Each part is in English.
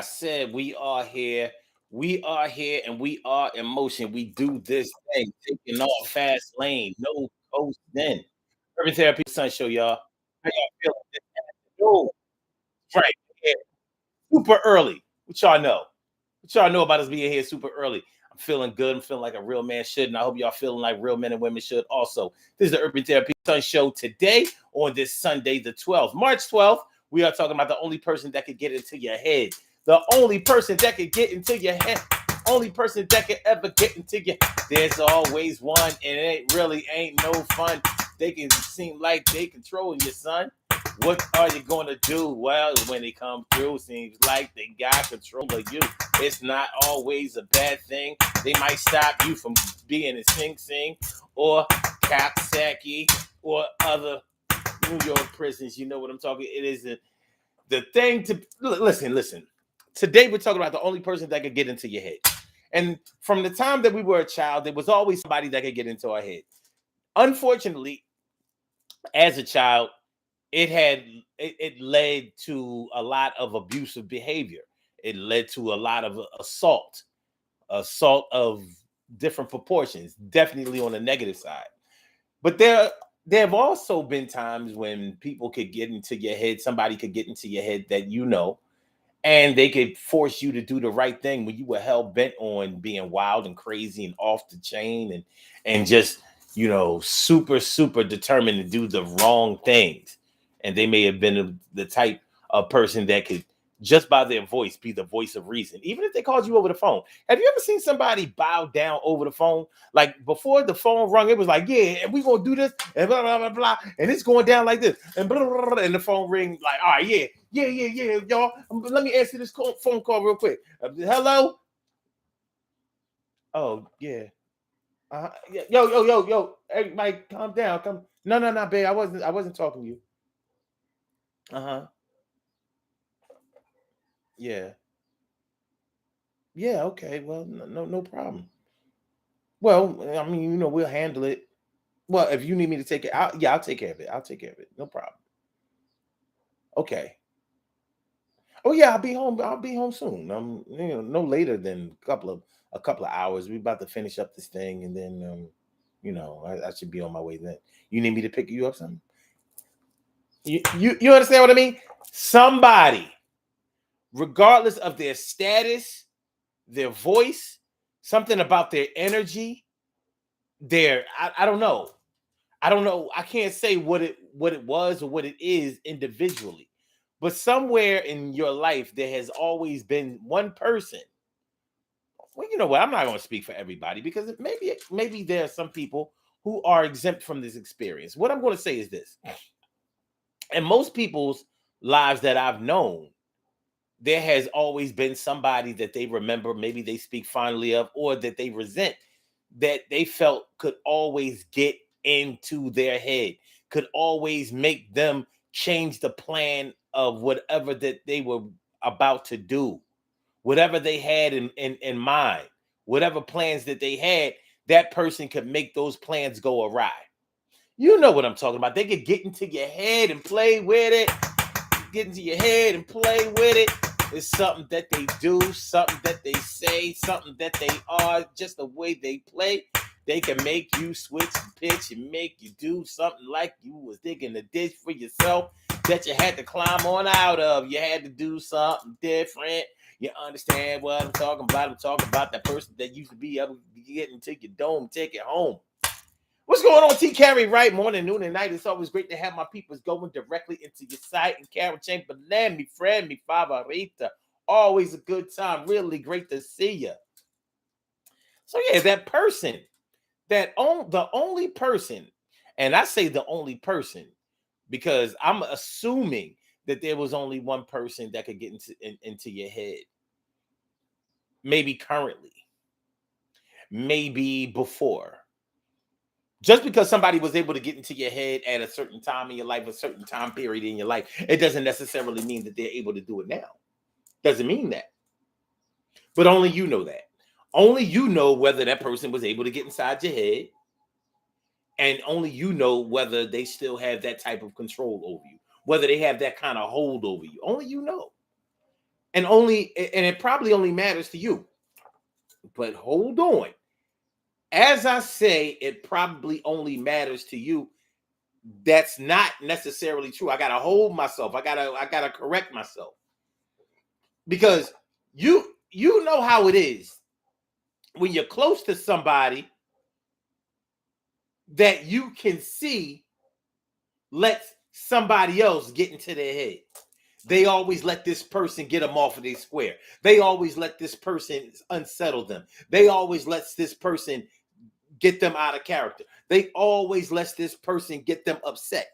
I said we are here. We are here and we are in motion. We do this thing, taking off fast lane, no coasting. Urban Therapy Sun Show, y'all. How y'all feeling this afternoon? Right here, super early. What y'all know? What y'all know about us being here super early? I'm feeling good. I'm feeling like a real man should, and I hope y'all feeling like real men and women should also. This is the Urban Therapy Sun Show today on this Sunday, the 12th, March 12th. We are talking about the only person that could get into your head. The only person that could get into your head. Only person that could ever get into your. There's always one, and it really ain't no fun. They can seem like they controlling your son. What are you gonna do? Well, when they come through, seems like they got control of you. It's not always a bad thing. They might stop you from being a Sing Sing or Capsaki or other New York prisons. You know what I'm talking? It is the thing to listen. Today we're talking about the only person that could get into your head. And from the time that we were a child, there was always somebody that could get into our head. Unfortunately, as a child, it led to a lot of abusive behavior. It led to a lot of assault of different proportions, definitely on the negative side. But there have also been times when people could get into your head, somebody could get into your head that you know, and they could force you to do the right thing when you were hell bent on being wild and crazy and off the chain and just super determined to do the wrong things. And they may have been the type of person that could just by their voice be the voice of reason, even if they called you over the phone. Have you ever seen somebody bow down over the phone? Like before the phone rung, it was like, yeah, and we gonna do this and blah blah blah blah, and it's going down like this, and blah blah blah, and the phone ring like, all right, yeah, y'all. Let me answer this phone call real quick. Hello. Oh yeah. Yeah. Yo. Hey, Mike, calm down. Come. No, babe. I wasn't talking to you. Uh-huh. Yeah. Yeah. Okay. Well, no problem. Well, I mean, we'll handle it. Well, if you need me to take it out, yeah, I'll take care of it. I'll take care of it. No problem. Okay. Oh yeah, I'll be home. I'll be home soon. No later than a couple of hours. We're about to finish up this thing, and then I should be on my way then. You need me to pick you up something? You understand what I mean? Somebody, regardless of their status, their voice, something about their energy, I don't know. I don't know. I can't say what it was or what it is individually. But somewhere in your life there has always been one person. Well, you know what? I'm not going to speak for everybody because maybe there are some people who are exempt from this experience. What I'm going to say is this. In most people's lives that I've known, there has always been somebody that they remember, maybe they speak fondly of, or that they resent, that they felt could always get into their head, could always make them change the plan of whatever that they were about to do, whatever they had in mind, whatever plans that they had, that person could make those plans go awry. You know what I'm talking about. They could get into your head and play with it, get into your head and play with it. It's something that they do, something that they say, something that they are, just the way they play. They can make you switch the pitch and make you do something like you was digging a ditch for yourself that you had to climb on out of. You had to do something different. You understand what I'm talking about? I'm talking about that person that used to be able to get into your dome, take it home. What's going on, T. Carey? Right, morning, noon, and night. It's always great to have my peoples going directly into your site. And Carol Chamberlain, me friend, me favorita. Always a good time. Really great to see you. So yeah, that person, the only person, and I say the only person because I'm assuming that there was only one person that could get into your head. Maybe currently, maybe before. Just because somebody was able to get into your head at a certain time in your life, a certain time period in your life, it doesn't necessarily mean that they're able to do it now. Doesn't mean that. But only you know that. Only you know whether that person was able to get inside your head, and only you know whether they still have that type of control over you, whether they have that kind of hold over you. Only you know. And it probably only matters to you. But hold on. As I say, it probably only matters to you. That's not necessarily true. I gotta hold myself. I gotta correct myself. Because you know how it is when you're close to somebody that you can see lets somebody else get into their head. They always let this person get them off of their square. They always let this person unsettle them. They always lets this person get them out of character. They always lets this person get them upset.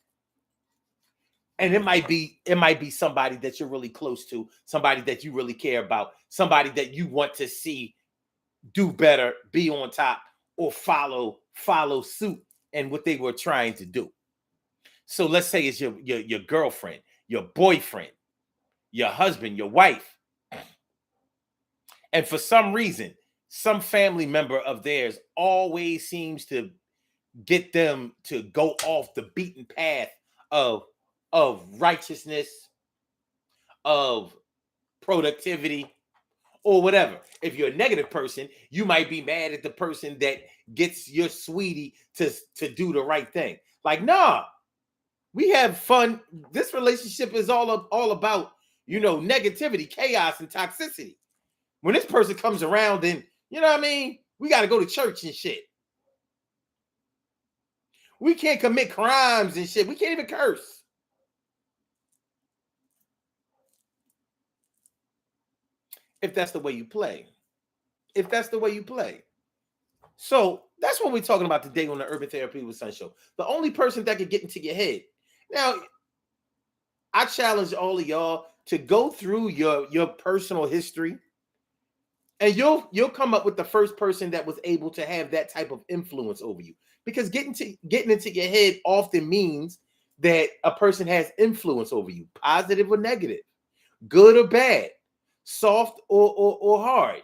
And it might be somebody that you're really close to, somebody that you really care about, somebody that you want to see do better, be on top, or follow suit and what they were trying to do. So let's say it's your girlfriend, your boyfriend, your husband, your wife. And for some reason, some family member of theirs always seems to get them to go off the beaten path of righteousness, of productivity, or whatever. If you're a negative person, you might be mad at the person that gets your sweetie to do the right thing. Like, nah, we have fun. This relationship is all about, negativity, chaos, and toxicity. When this person comes around, then you know what I mean? We got to go to church and shit. We can't commit crimes and shit. We can't even curse. If that's the way you play. If that's the way you play. So that's what we're talking about today on the Urban Therapy with Sun Show. The only person that could get into your head. Now, I challenge all of y'all to go through your personal history, and you'll come up with the first person that was able to have that type of influence over you. Because getting into your head often means that a person has influence over you, positive or negative, good or bad, soft or hard,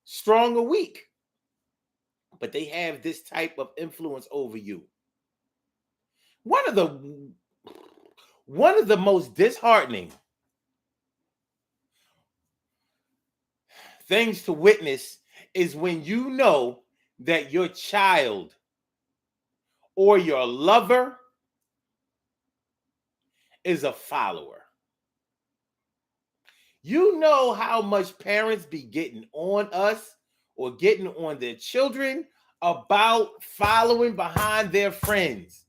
strong or weak. But they have this type of influence over you. One of the most disheartening things to witness is when you know that your child or your lover is a follower. You know how much parents be getting on us or getting on their children about following behind their friends.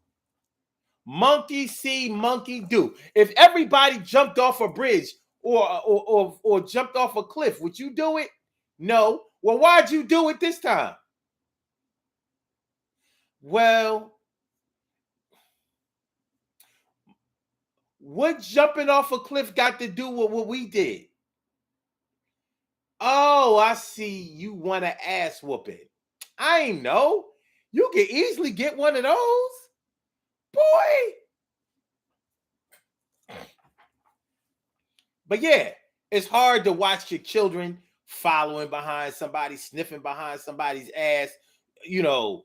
Monkey see, monkey do. If everybody jumped off a bridge or jumped off a cliff, would you do it? No. Well, why'd you do it this time? Well, what jumping off a cliff got to do with what we did? Oh, I see. You want an ass whooping. I ain't know. You can easily get one of those. Boy. But yeah, it's hard to watch your children following behind somebody, sniffing behind somebody's ass, you know,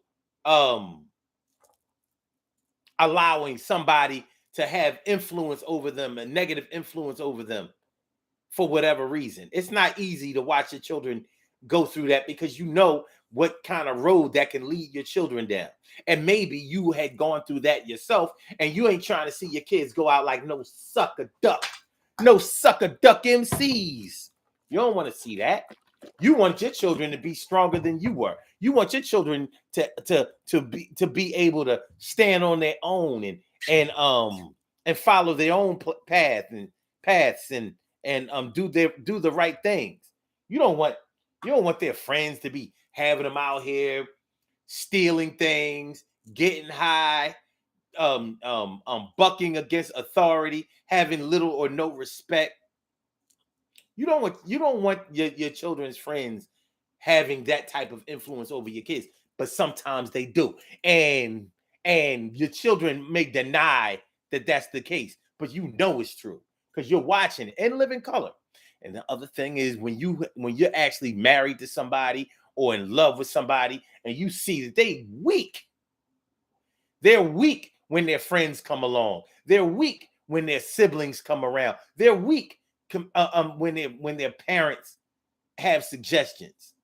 allowing somebody to have influence over them, a negative influence over them for whatever reason. It's not easy to watch your children go through that because you know what kind of road that can lead your children down. And maybe you had gone through that yourself and you ain't trying to see your kids go out like no sucker duck. No sucker duck MCs. You don't want to see that. You want your children to be stronger than you were. You want your children to be able to stand on their own and follow their own paths and do the right things. You don't want their friends to be having them out here stealing things, getting high, bucking against authority, having little or no respect. You don't want your children's friends having that type of influence over your kids, but sometimes they do. And your children may deny that that's the case, but you know it's true because you're watching it and live in color. And the other thing is when you're actually married to somebody or in love with somebody and you see that they're weak when their friends come along. They're weak when their siblings come around. They're weak when their parents have suggestions.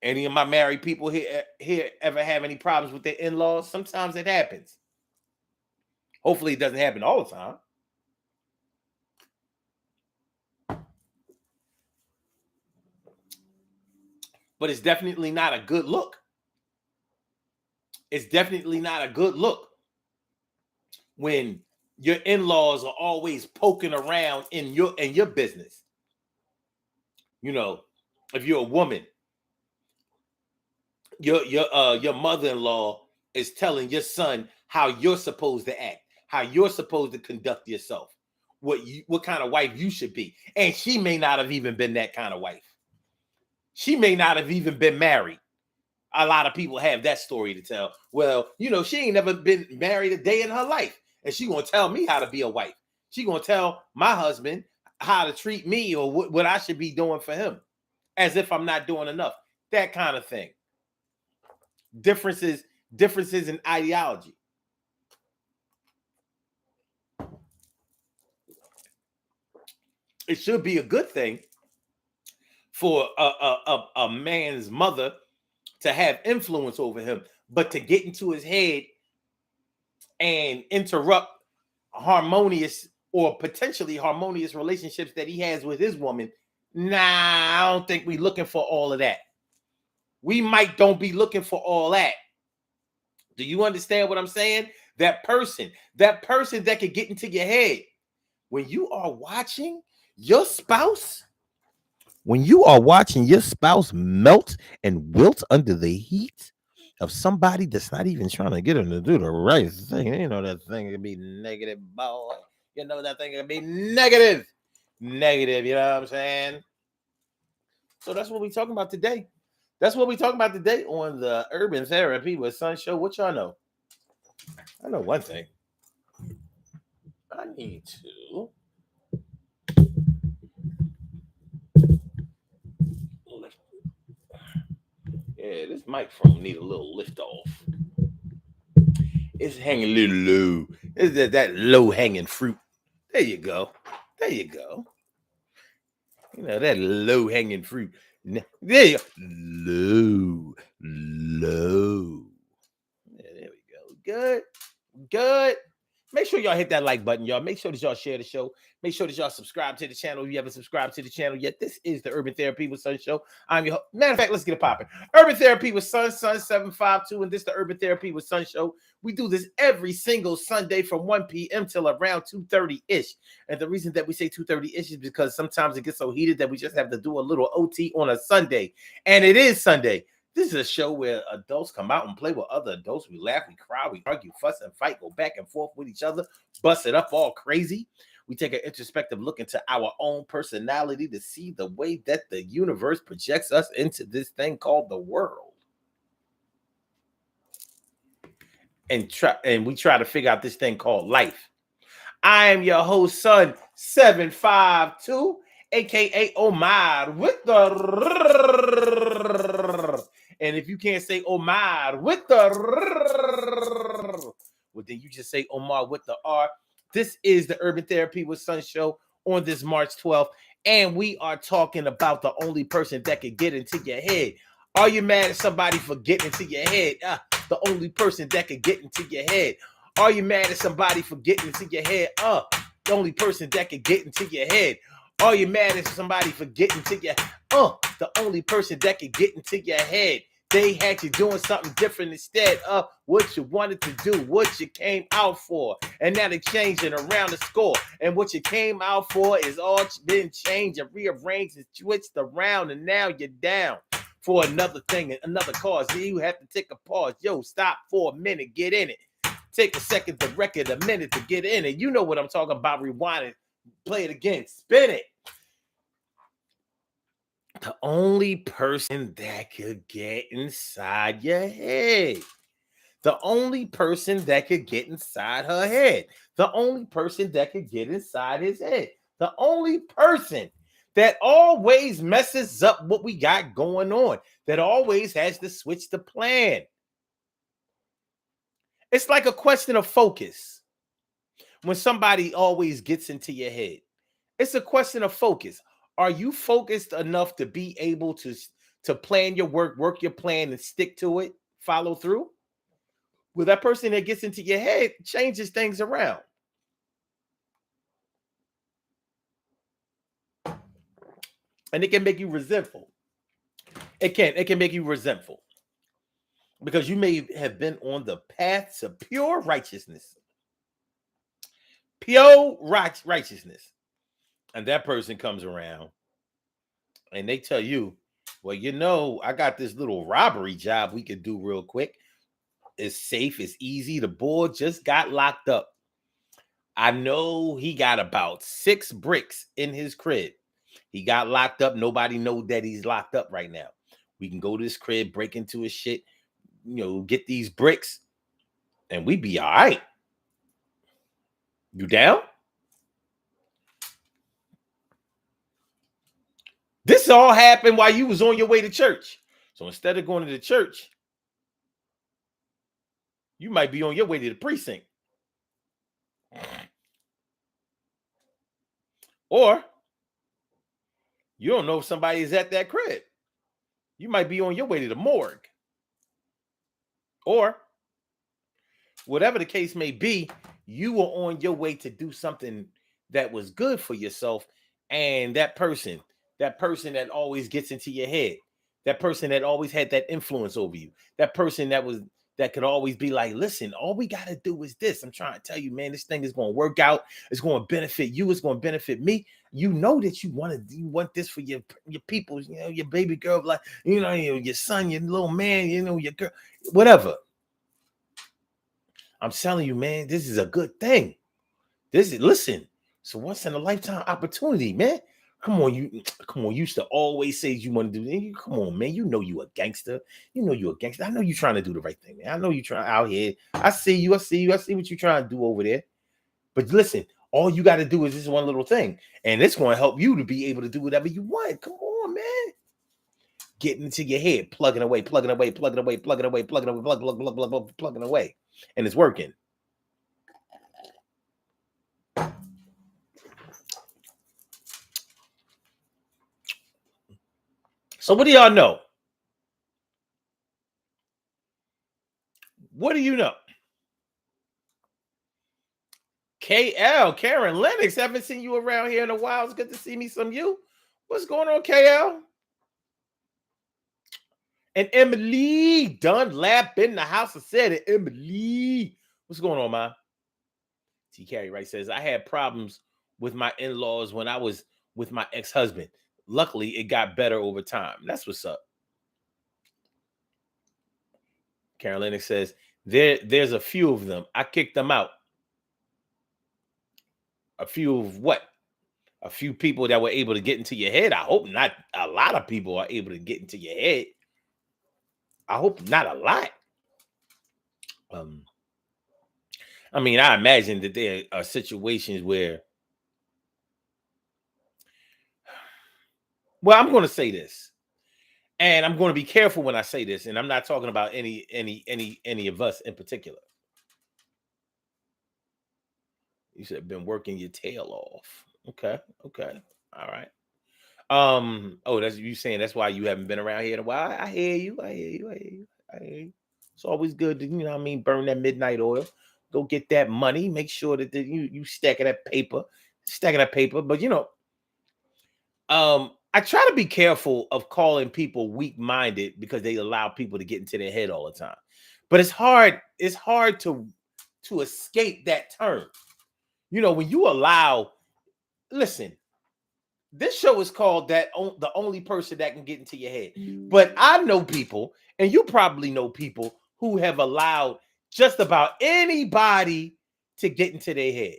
Any of my married people here ever have any problems with their in-laws? Sometimes it happens. Hopefully, it doesn't happen all the time. But it's definitely not a good look. It's definitely not a good look when your in-laws are always poking around in your business. You know, if you're a woman, your mother-in-law is telling your son how you're supposed to act, how you're supposed to conduct yourself, what kind of wife you should be. And she may not have even been that kind of wife. She may not have even been married. A lot of people have that story to tell. Well, she ain't never been married a day in her life, and she gonna tell me how to be a wife. She gonna tell my husband how to treat me or what I should be doing for him, as if I'm not doing enough. That kind of thing. Differences in ideology. It should be a good thing for a man's mother to have influence over him, but to get into his head and interrupt harmonious or potentially harmonious relationships that he has with his woman, I don't think we're looking for all of that. We might don't be looking for all that. Do you understand what I'm saying? That person that could get into your head when you are watching your spouse. When you are watching your spouse melt and wilt under the heat of somebody that's not even trying to get him to do the right thing. That thing can be negative, boy. That thing can be negative. Negative, you know what I'm saying? So that's what we're talking about today. That's what we're talking about today on the Urban Therapy with Sun Show. What y'all know? I know one thing. I need to lift. Yeah, this microphone need a little lift off. It's hanging a little low. It's that low hanging fruit. There you go. There you go. That low hanging fruit. There you go. Low. Yeah, there we go. Good. Good. Make sure y'all hit that like button, y'all. Make sure that y'all share the show. Make sure that y'all subscribe to the channel if you haven't subscribed to the channel yet. This is the Urban Therapy with Sun Show. I'm your matter of fact, let's get it popping. Urban Therapy with Sun 752, and this is the Urban Therapy with Sun Show. We do this every single Sunday from 1 p.m. till around 2:30-ish. And the reason that we say 2:30-ish is because sometimes it gets so heated that we just have to do a little OT on a Sunday. And it is Sunday. This is a show where adults come out and play with other adults. We laugh, we cry, we argue, fuss, and fight, go back and forth with each other, bust it up all crazy. We take an introspective look into our own personality to see the way that the universe projects us into this thing called the world. And we try to figure out this thing called life. I am your host, Sun 752, aka Omar with the. And if you can't say Omar with the, well, then you just say Omar with the R. This is the Urban Therapy with Sun Show on this March 12th. And we are talking about the only person that can get into your head. Are you mad at somebody for getting into your head? The only person that can get into your head. Are you mad at somebody for getting into your head? The only person that can get into your head. Are you mad at somebody for getting into your the only person that can get into your head? They had you doing something different instead of what you wanted to do, what you came out for. And now they're changing around the score. And what you came out for is all been changed and rearranged and switched around. And now you're down for another thing, another cause. You have to take a pause. Yo, stop for a minute. Get in it. Take a second to record, a minute to get in it. You know what I'm talking about. Rewind it. Play it again. Spin it. The only person that could get inside your head. The only person that could get inside her head. The only person that could get inside his head. The only person that always messes up what we got going on. That always has to switch the plan. It's like a question of focus. when somebody always gets into your head, it's a question of focus. Are you focused enough to be able to plan your work your plan and stick to it, follow through? Well, that person that gets into your head changes things around. And it can make you resentful. It can make you resentful because you may have been on the path to pure righteousness. Pure righteousness. And that person comes around and they tell you, well, I got this little robbery job we could do real quick. It's safe, it's easy. The boy just got locked up. I know he got about 6 bricks in his crib. He got locked up. Nobody knows that he's locked up right now. We can go to his crib, break into his shit, get these bricks, and we be all right. You down? This all happened while you was on your way to church. So instead of going to the church, you might be on your way to the precinct. Or you don't know if somebody is at that crib. You might be on your way to the morgue. Or whatever the case may be, you were on your way to do something that was good for yourself. And that person that always gets into your head, that person that always had that influence over you, that person that could always be like, listen, all we got to do is this. I'm trying to tell you, man, this thing is going to work out. It's going to benefit you. It's going to benefit me. You know that you want this for your people, your baby girl, like, your son, your little man, your girl, whatever. I'm telling you, man, this is a good thing. Listen, it's a once in a lifetime opportunity, man. Come on, you used to always say you want to do it. Come on, man. You know you a gangster. You a gangster. I know you're trying to do the right thing, man. I know you're trying out here. I see you. I see what you're trying to do over there. But listen, all you got to do is this one little thing, and it's going to help you to be able to do whatever you want. Come on, man. Getting into your head, plugging away, plugging away, plugging away, plugging away, plugging away, plugging away, and it's working. So what do y'all know? What do you know? KL, Karen Lennox, haven't seen you around here in a while. It's good to see me some you. What's going on, KL? And Emily Dunlap in the house. I said it, Emily. What's going on, man? T. Carey Wright says, I had problems with my in-laws when I was with my ex-husband. Luckily, it got better over time. That's what's up. Karen Lennox says, there's a few of them. I kicked them out. A few of what? A few people that were able to get into your head. I hope not a lot of people are able to get into your head. I hope not a lot. I mean, I imagine that there are situations where, well, I'm going to say this, and I'm going to be careful when I say this, and I'm not talking about any of us in particular. You said been working your tail off. Okay, all right. Oh, that's you saying that's why you haven't been around here in a while. I hear you. I hear you. I hear you. I hear you. It's always good to, burn that midnight oil. Go get that money. Make sure that you stacking that paper. But I try to be careful of calling people weak-minded because they allow people to get into their head all the time. But it's hard to escape that term. When you allow, listen, this show is called the only person that can get into your head. But I know people, and you probably know people who have allowed just about anybody to get into their head.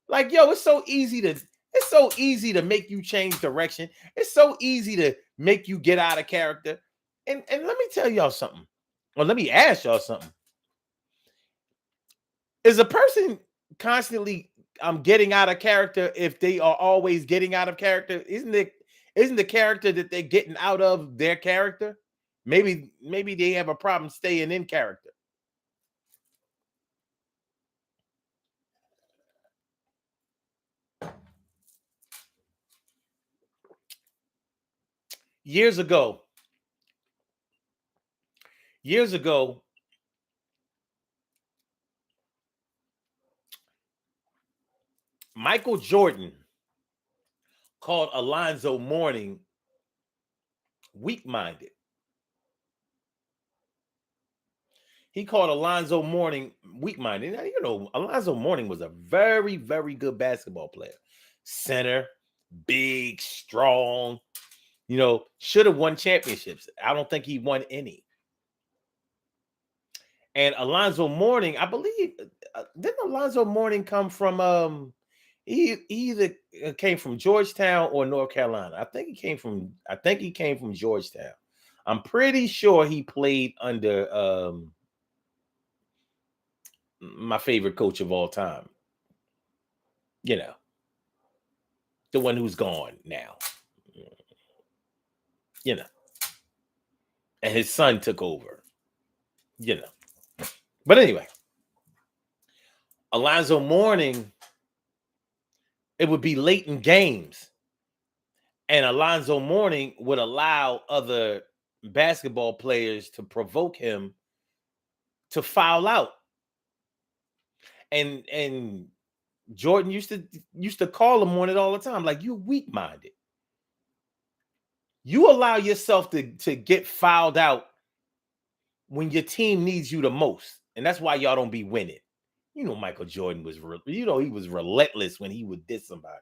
Like, yo, it's so easy to make you change direction. It's so easy to make you get out of character. And let me tell y'all something. Or let me ask y'all something. Is a person constantly getting out of character if they are always getting out of character? Isn't the character that they're getting out of their character? Maybe they have a problem staying in character. years ago, years ago, Michael Jordan called Alonzo Mourning weak-minded. He called Alonzo Mourning weak-minded. Now, you know, Alonzo Mourning was a very, very good basketball player. Center, big, strong, you know, should have won championships. I don't think he won any. And Alonzo Mourning, I believe, didn't Alonzo Mourning come from he either came from Georgetown or North Carolina. I think he came from Georgetown. I'm pretty sure he played under my favorite coach of all time. You know, the one who's gone now. You know, and his son took over. You know, but anyway, Alonzo Mourning, it would be late in games, and Alonzo Mourning would allow other basketball players to provoke him to foul out. And Jordan used to call him on it all the time, like, you weak-minded. You allow yourself to get fouled out when your team needs you the most. And that's why y'all don't be winning. You know, Michael Jordan was he was relentless when he would diss somebody.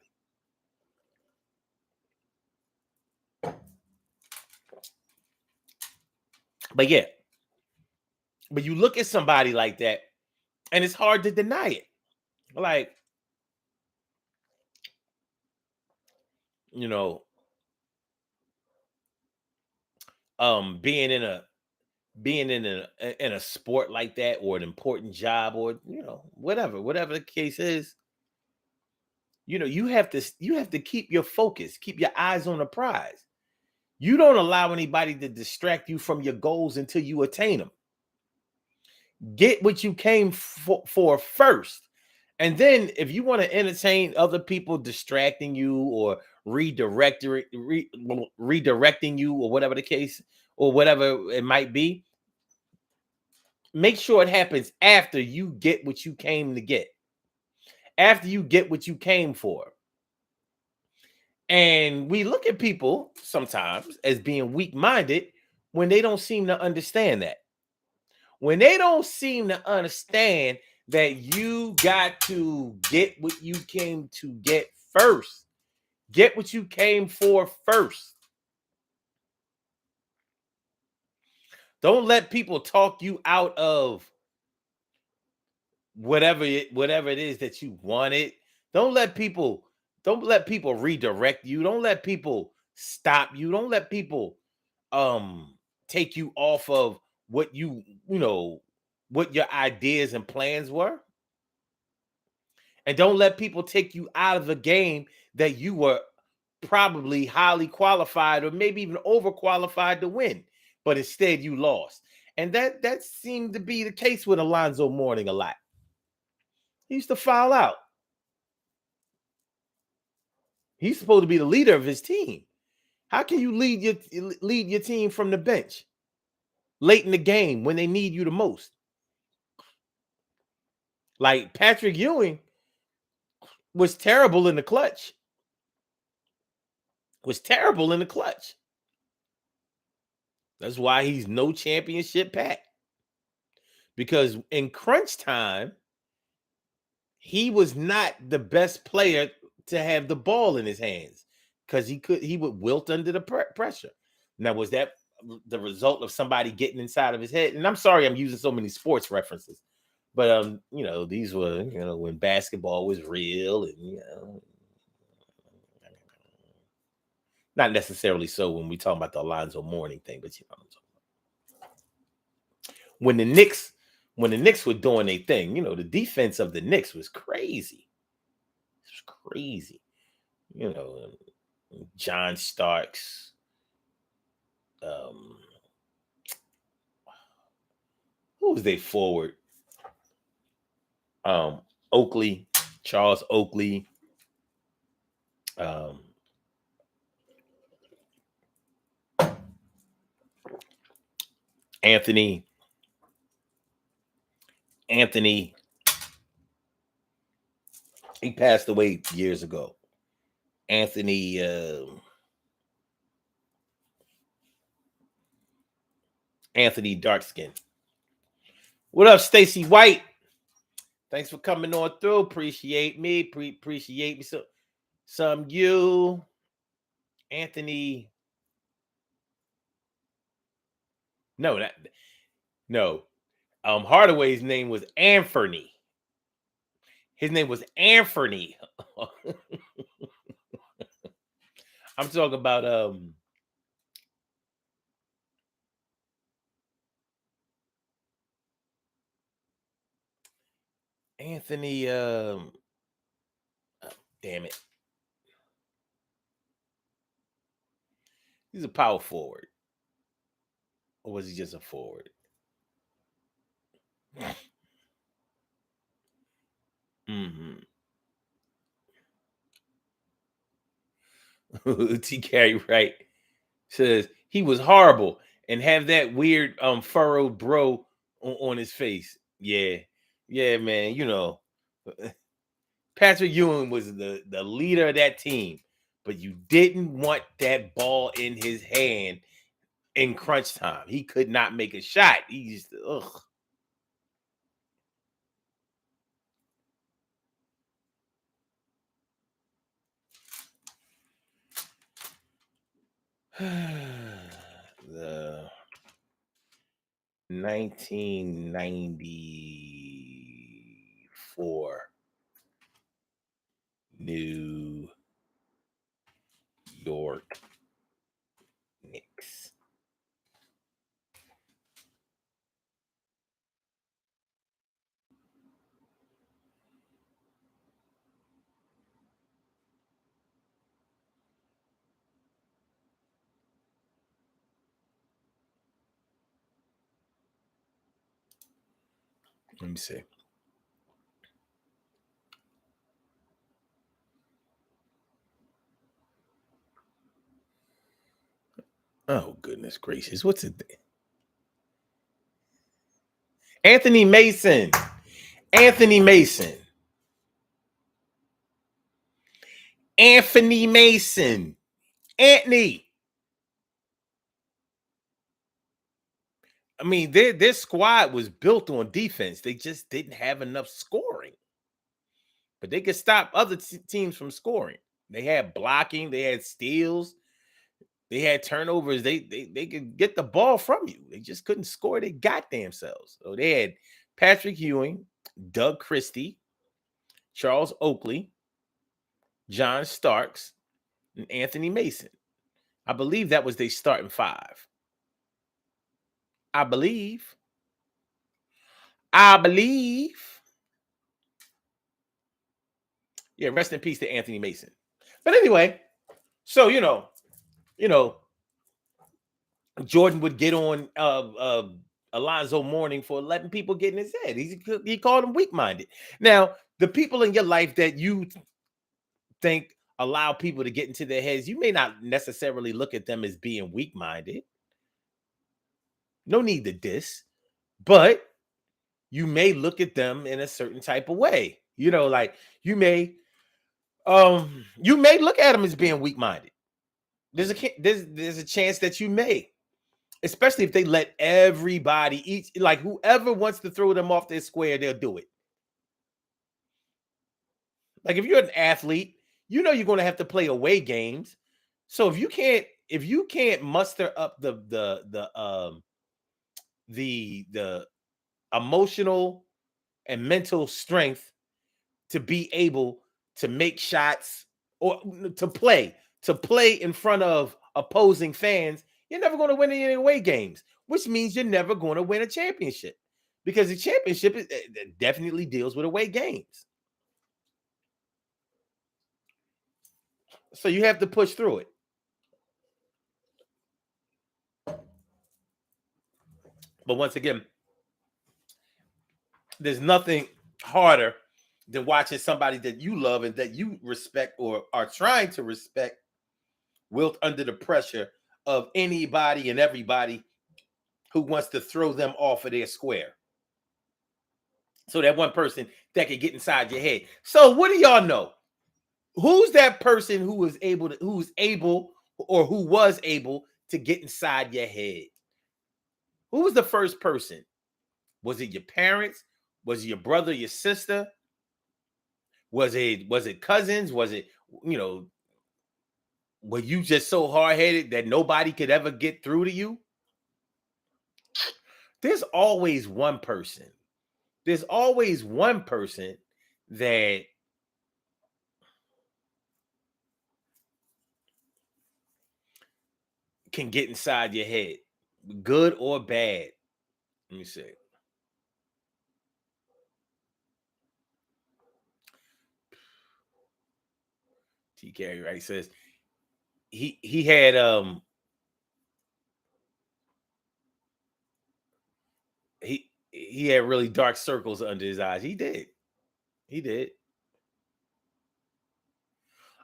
But yeah, but you look at somebody like that, and it's hard to deny it. Like, you know, being in a sport like that, or an important job, or, you know, whatever the case is, you know, you have to keep your focus, keep your eyes on the prize. You don't allow anybody to distract you from your goals until you attain them. Get what you came for first. And then if you want to entertain other people distracting you or redirecting you, or whatever the case, or whatever it might be, make sure it happens after you get what you came to get. After you get what you came for. And we look at people sometimes as being weak-minded when they don't seem to understand that. When they don't seem to understand that you got to get what you came to get first. Get what you came for first. Don't let people talk you out of whatever it is that you wanted. Don't let people redirect you. Don't let people stop you. Don't let people take you off of what what your ideas and plans were. And don't let people take you out of the game that you were probably highly qualified, or maybe even overqualified to win, but instead you lost. And that seemed to be the case with Alonzo Mourning a lot. He used to foul out. He's supposed to be the leader of his team. How can you lead your team from the bench late in the game when they need you the most? Like, Patrick Ewing was terrible in the clutch. That's why he's no championship Pat. Because in crunch time, he was not the best player to have the ball in his hands, because he would wilt under the pressure. Now, was that the result of somebody getting inside of his head? And I'm sorry, I'm using so many sports references, but you know, these were, you know, when basketball was real, and, you know, not necessarily so when we talk about the Alonzo Mourning thing, but, you know, when the Knicks were doing their thing, you know, the defense of the Knicks was crazy. It was crazy. You know, John Starks, who was they forward? Oakley, Charles Oakley. Anthony. Anthony. He passed away years ago. Anthony. Anthony Darkskin. What up, Stacy White? Thanks for coming on through. Appreciate me. Appreciate me. So, some you, Anthony. No, that no. Hardaway's name was Anthony. His name was Anthony. I'm talking about Anthony. Damn it. He's a power forward. Or was he just a forward? Mm-hmm. T. Carey Wright says he was horrible and have that weird furrowed bro on his face. Yeah. Yeah, man. You know, Patrick Ewing was the leader of that team, but you didn't want that ball in his hand in crunch time. He could not make a shot. He just ugh. The 1994 New York Knicks. Let me see. Oh, goodness gracious. What's it? Anthony Mason. Anthony Mason. Anthony Mason. Anthony. I mean, their squad was built on defense. They just didn't have enough scoring. But they could stop other teams from scoring. They had blocking, they had steals, they had turnovers. They could get the ball from you. They just couldn't score their goddamn selves. So they had Patrick Ewing, Doug Christie, Charles Oakley, John Starks, and Anthony Mason. I believe that was their starting five. I believe. Yeah, rest in peace to Anthony Mason. But anyway, so you know, Jordan would get on Alonzo Mourning for letting people get in his head. He called him weak-minded. Now, the people in your life that you think allow people to get into their heads, you may not necessarily look at them as being weak-minded. No need to diss, but you may look at them in a certain type of way. You know, like you may look at them as being weak-minded. There's a chance that you may, especially if they let everybody each, like whoever wants to throw them off their square, they'll do it. Like if you're an athlete, you know you're going to have to play away games. So if you can't muster up the emotional and mental strength to be able to make shots or to play in front of opposing fans, you're never going to win any away games, which means you're never going to win a championship because the championship definitely deals with away games. So you have to push through it. But once again, there's nothing harder than watching somebody that you love and that you respect or are trying to respect wilt under the pressure of anybody and everybody who wants to throw them off of their square. So that one person that can get inside your head. So what do y'all know? Who's that person who was able to, or who was able to get inside your head? Who was the first person? Was it your parents? Was it your brother, your sister? Was it cousins? Was it, you know, were you just so hard-headed that nobody could ever get through to you? There's always one person. There's always one person that can get inside your head, good or bad. Let me see. T. Carey, right? Says he had he had really dark circles under his eyes. He did. He did.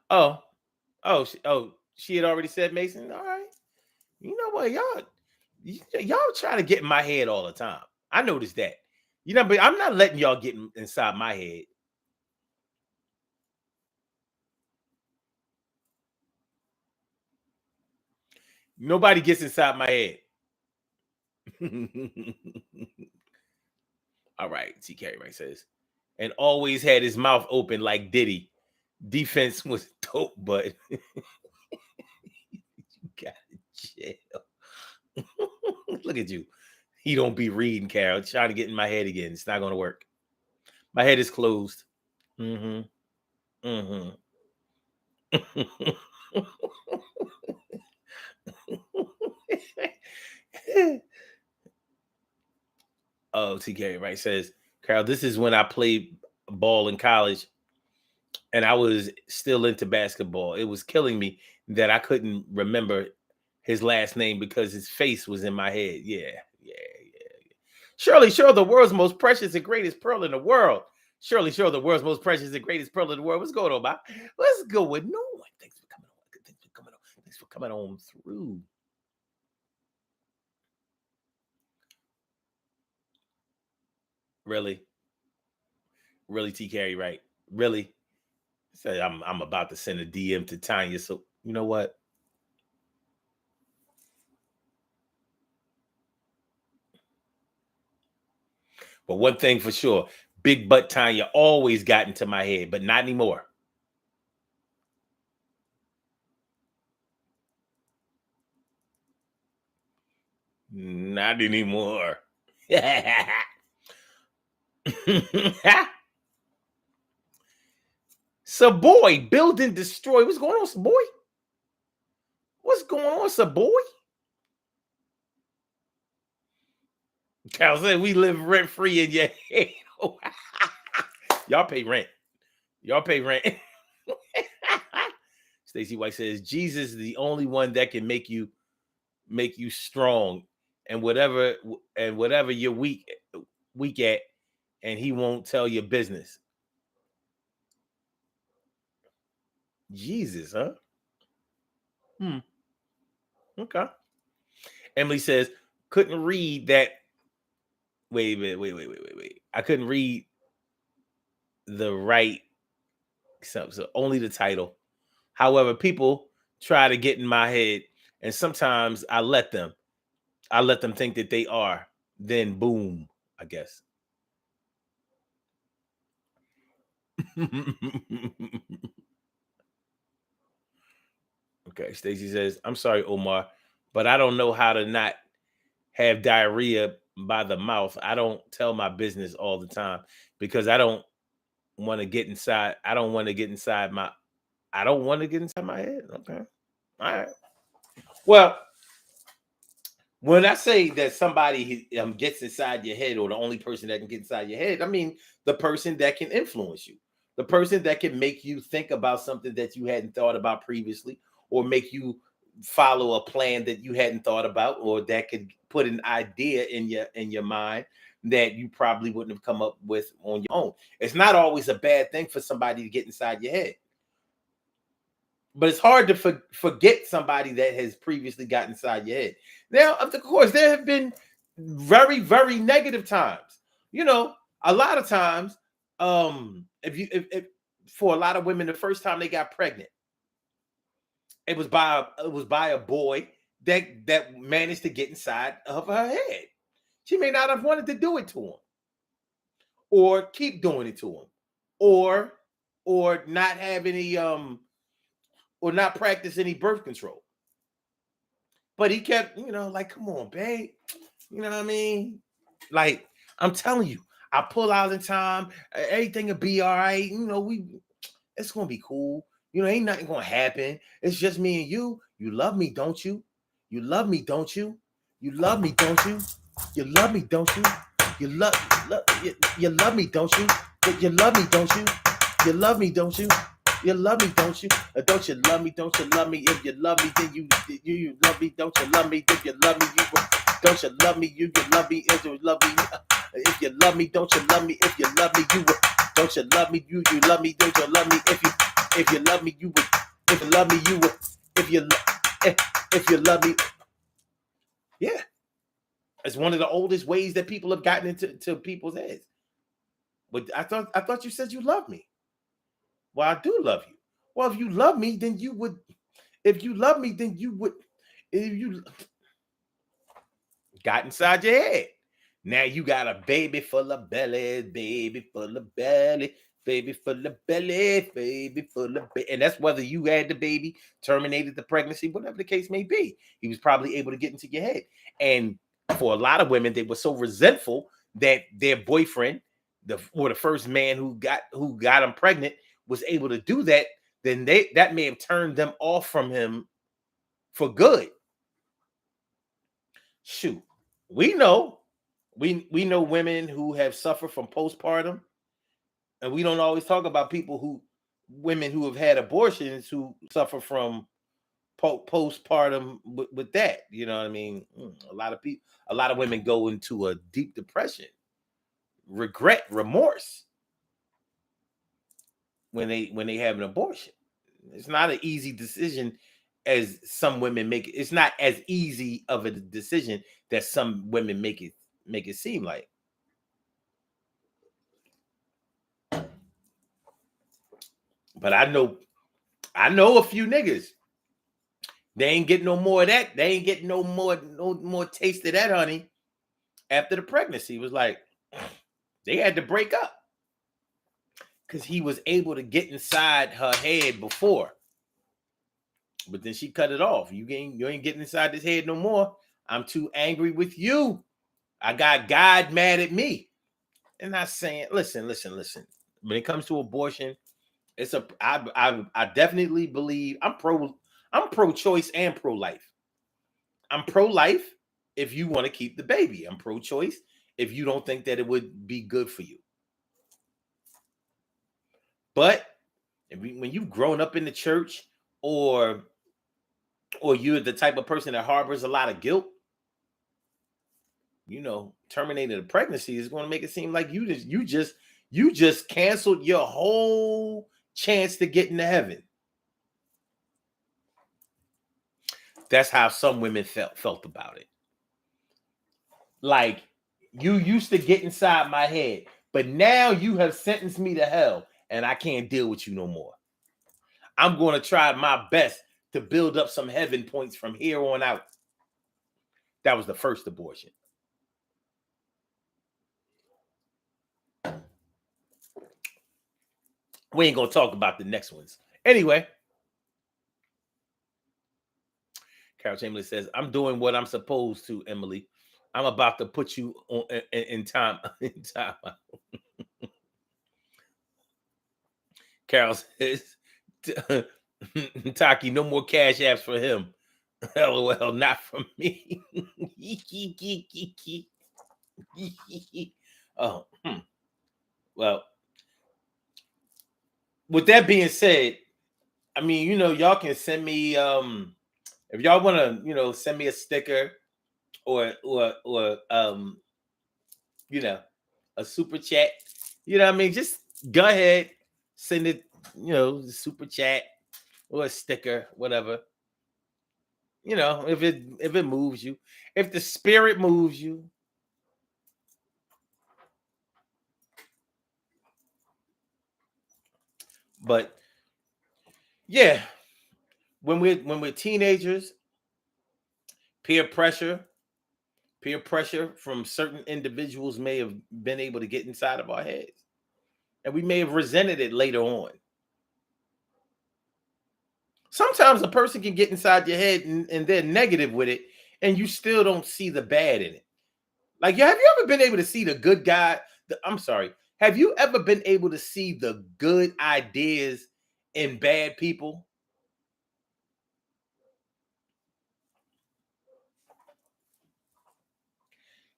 Oh, she had already said Mason. All right. You know what, y'all try to get in my head all the time. I noticed that. You know, but I'm not letting y'all get inside my head. Nobody gets inside my head. All right, T. Carey right says, and always had his mouth open like Diddy. Defense was dope, but you got to chill. Look at you. He don't be reading, Carol. Trying to get in my head again. It's not going to work. My head is closed. Mm-hmm. Mm-hmm. Oh, TK right says, Carol, this is when I played ball in college and I was still into basketball. It was killing me that I couldn't remember his last name because his face was in my head. Yeah. Surely, the world's most precious and greatest pearl in the world. Surely, the world's most precious and greatest pearl in the world. What's going on, Bob? Let's go with no one. Thanks for coming on. Thanks for coming on through. Really? Really, T. Carey, right? Really? Say I'm about to send a DM to Tanya. So you know what? But one thing for sure, Big Butt Tanya always got into my head, but not anymore. Not anymore. Saboy, build and destroy. What's going on, Saboy? What's going on, Saboy? Cal said we live rent free in your head. Y'all pay rent. Y'all pay rent. Stacy White says Jesus is the only one that can make you strong, and whatever you're weak at, and he won't tell your business. Jesus, huh? Okay. Emily says couldn't read that. Wait. I couldn't read the right. So only the title. However, people try to get in my head, and sometimes I let them think that they are. Then boom, I guess. Okay, Stacy says, I'm sorry, Omar, but I don't know how to not have diarrhea by the mouth. I don't tell my business all the time because I don't want to get inside. I don't want to get inside my head. Okay. All right. Well, when I say that somebody gets inside your head, or the only person that can get inside your head, I mean the person that can influence you, the person that can make you think about something that you hadn't thought about previously, or make you follow a plan that you hadn't thought about, or that could put an idea in your mind that you probably wouldn't have come up with on your own. It's not always a bad thing for somebody to get inside your head. But it's hard to forget somebody that has previously got inside your head. Now, of course, there have been Very, very negative times. You know, a lot of times, if for a lot of women, the first time they got pregnant, it was by a boy that managed to get inside of her head. She may not have wanted to do it to him, or keep doing it to him, or or not have any or not practice any birth control. But he kept, like, come on, babe. You know what I mean? Like, I'm telling you, I pull out in time, everything will be all right. It's gonna be cool. Ain't nothing gonna happen. It's just me and you. You love me, don't you? You love me, don't you? You love me, don't you? You love me, don't you? You love me, don't you? You love me, don't you? You love me, don't you? You love me, don't you? Don't you love me? Don't you love me? If you love me, then you love me. Don't you love me? If you love me, don't you love me? You love me. If you love me, if you love me, don't you love me? If you love me, you don't you love me? You love me. Don't you love me? If you love me, you would. If you love me, you would. If you if you love me, yeah. It's one of the oldest ways that people have gotten into people's heads. But I thought you said you love me. Well, I do love you. Well, if you love me, then you would. If you love me, then you would. If you got inside your head, now you got a baby full of belly, baby full of belly, baby full of belly, baby full of belly. And that's whether you had the baby, terminated the pregnancy, whatever the case may be. He was probably able to get into your head. And for a lot of women, they were so resentful that their boyfriend, the first man who got them pregnant, was able to do that. Then that may have turned them off from him for good. Shoot, we know we know women who have suffered from postpartum, and we don't always talk about women who have had abortions who suffer from postpartum with that. You know what I mean? A lot of women go into a deep depression, regret, remorse when they have an abortion. It's not an easy decision as some women make it. It's not as easy of a decision that some women make it seem like. But I know a few niggas. They ain't getting no more of that. They ain't getting no more taste of that, honey. After the pregnancy, it was like they had to break up because he was able to get inside her head before. But then she cut it off. You ain't getting inside this head no more. I'm too angry with you. I got God mad at me. And not saying, listen. When it comes to abortion, I definitely believe I'm pro-choice and pro-life. I'm pro-life if you want to keep the baby. I'm pro-choice if you don't think that it would be good for you. But when you've grown up in the church, or you're the type of person that harbors a lot of guilt, terminating a pregnancy is going to make it seem like you just canceled your whole chance to get into heaven. That's how some women felt about it. Like, you used to get inside my head, but now you have sentenced me to hell, and I can't deal with you no more. I'm going to try my best to build up some heaven points from here on out. That was the first abortion. We ain't going to talk about the next ones. Anyway, Carol Chamberlain says, I'm doing what I'm supposed to, Emily. I'm about to put you on in time. In time. Carol says, Taki, no more cash apps for him. LOL, not from me. Oh, well, with that being said, I mean, y'all can send me if y'all want to, send me a sticker or a super chat. You know what I mean? Just go ahead, send it, super chat or a sticker, whatever. If it moves you, if the spirit moves you, But yeah, when we're teenagers, peer pressure, peer pressure from certain individuals may have been able to get inside of our heads, and we may have resented it later on. Sometimes a person can get inside your head and they're negative with it, and you still don't see the bad in it. Like, have you ever been able to see the good guy? I'm sorry. Have you ever been able to see the good ideas in bad people?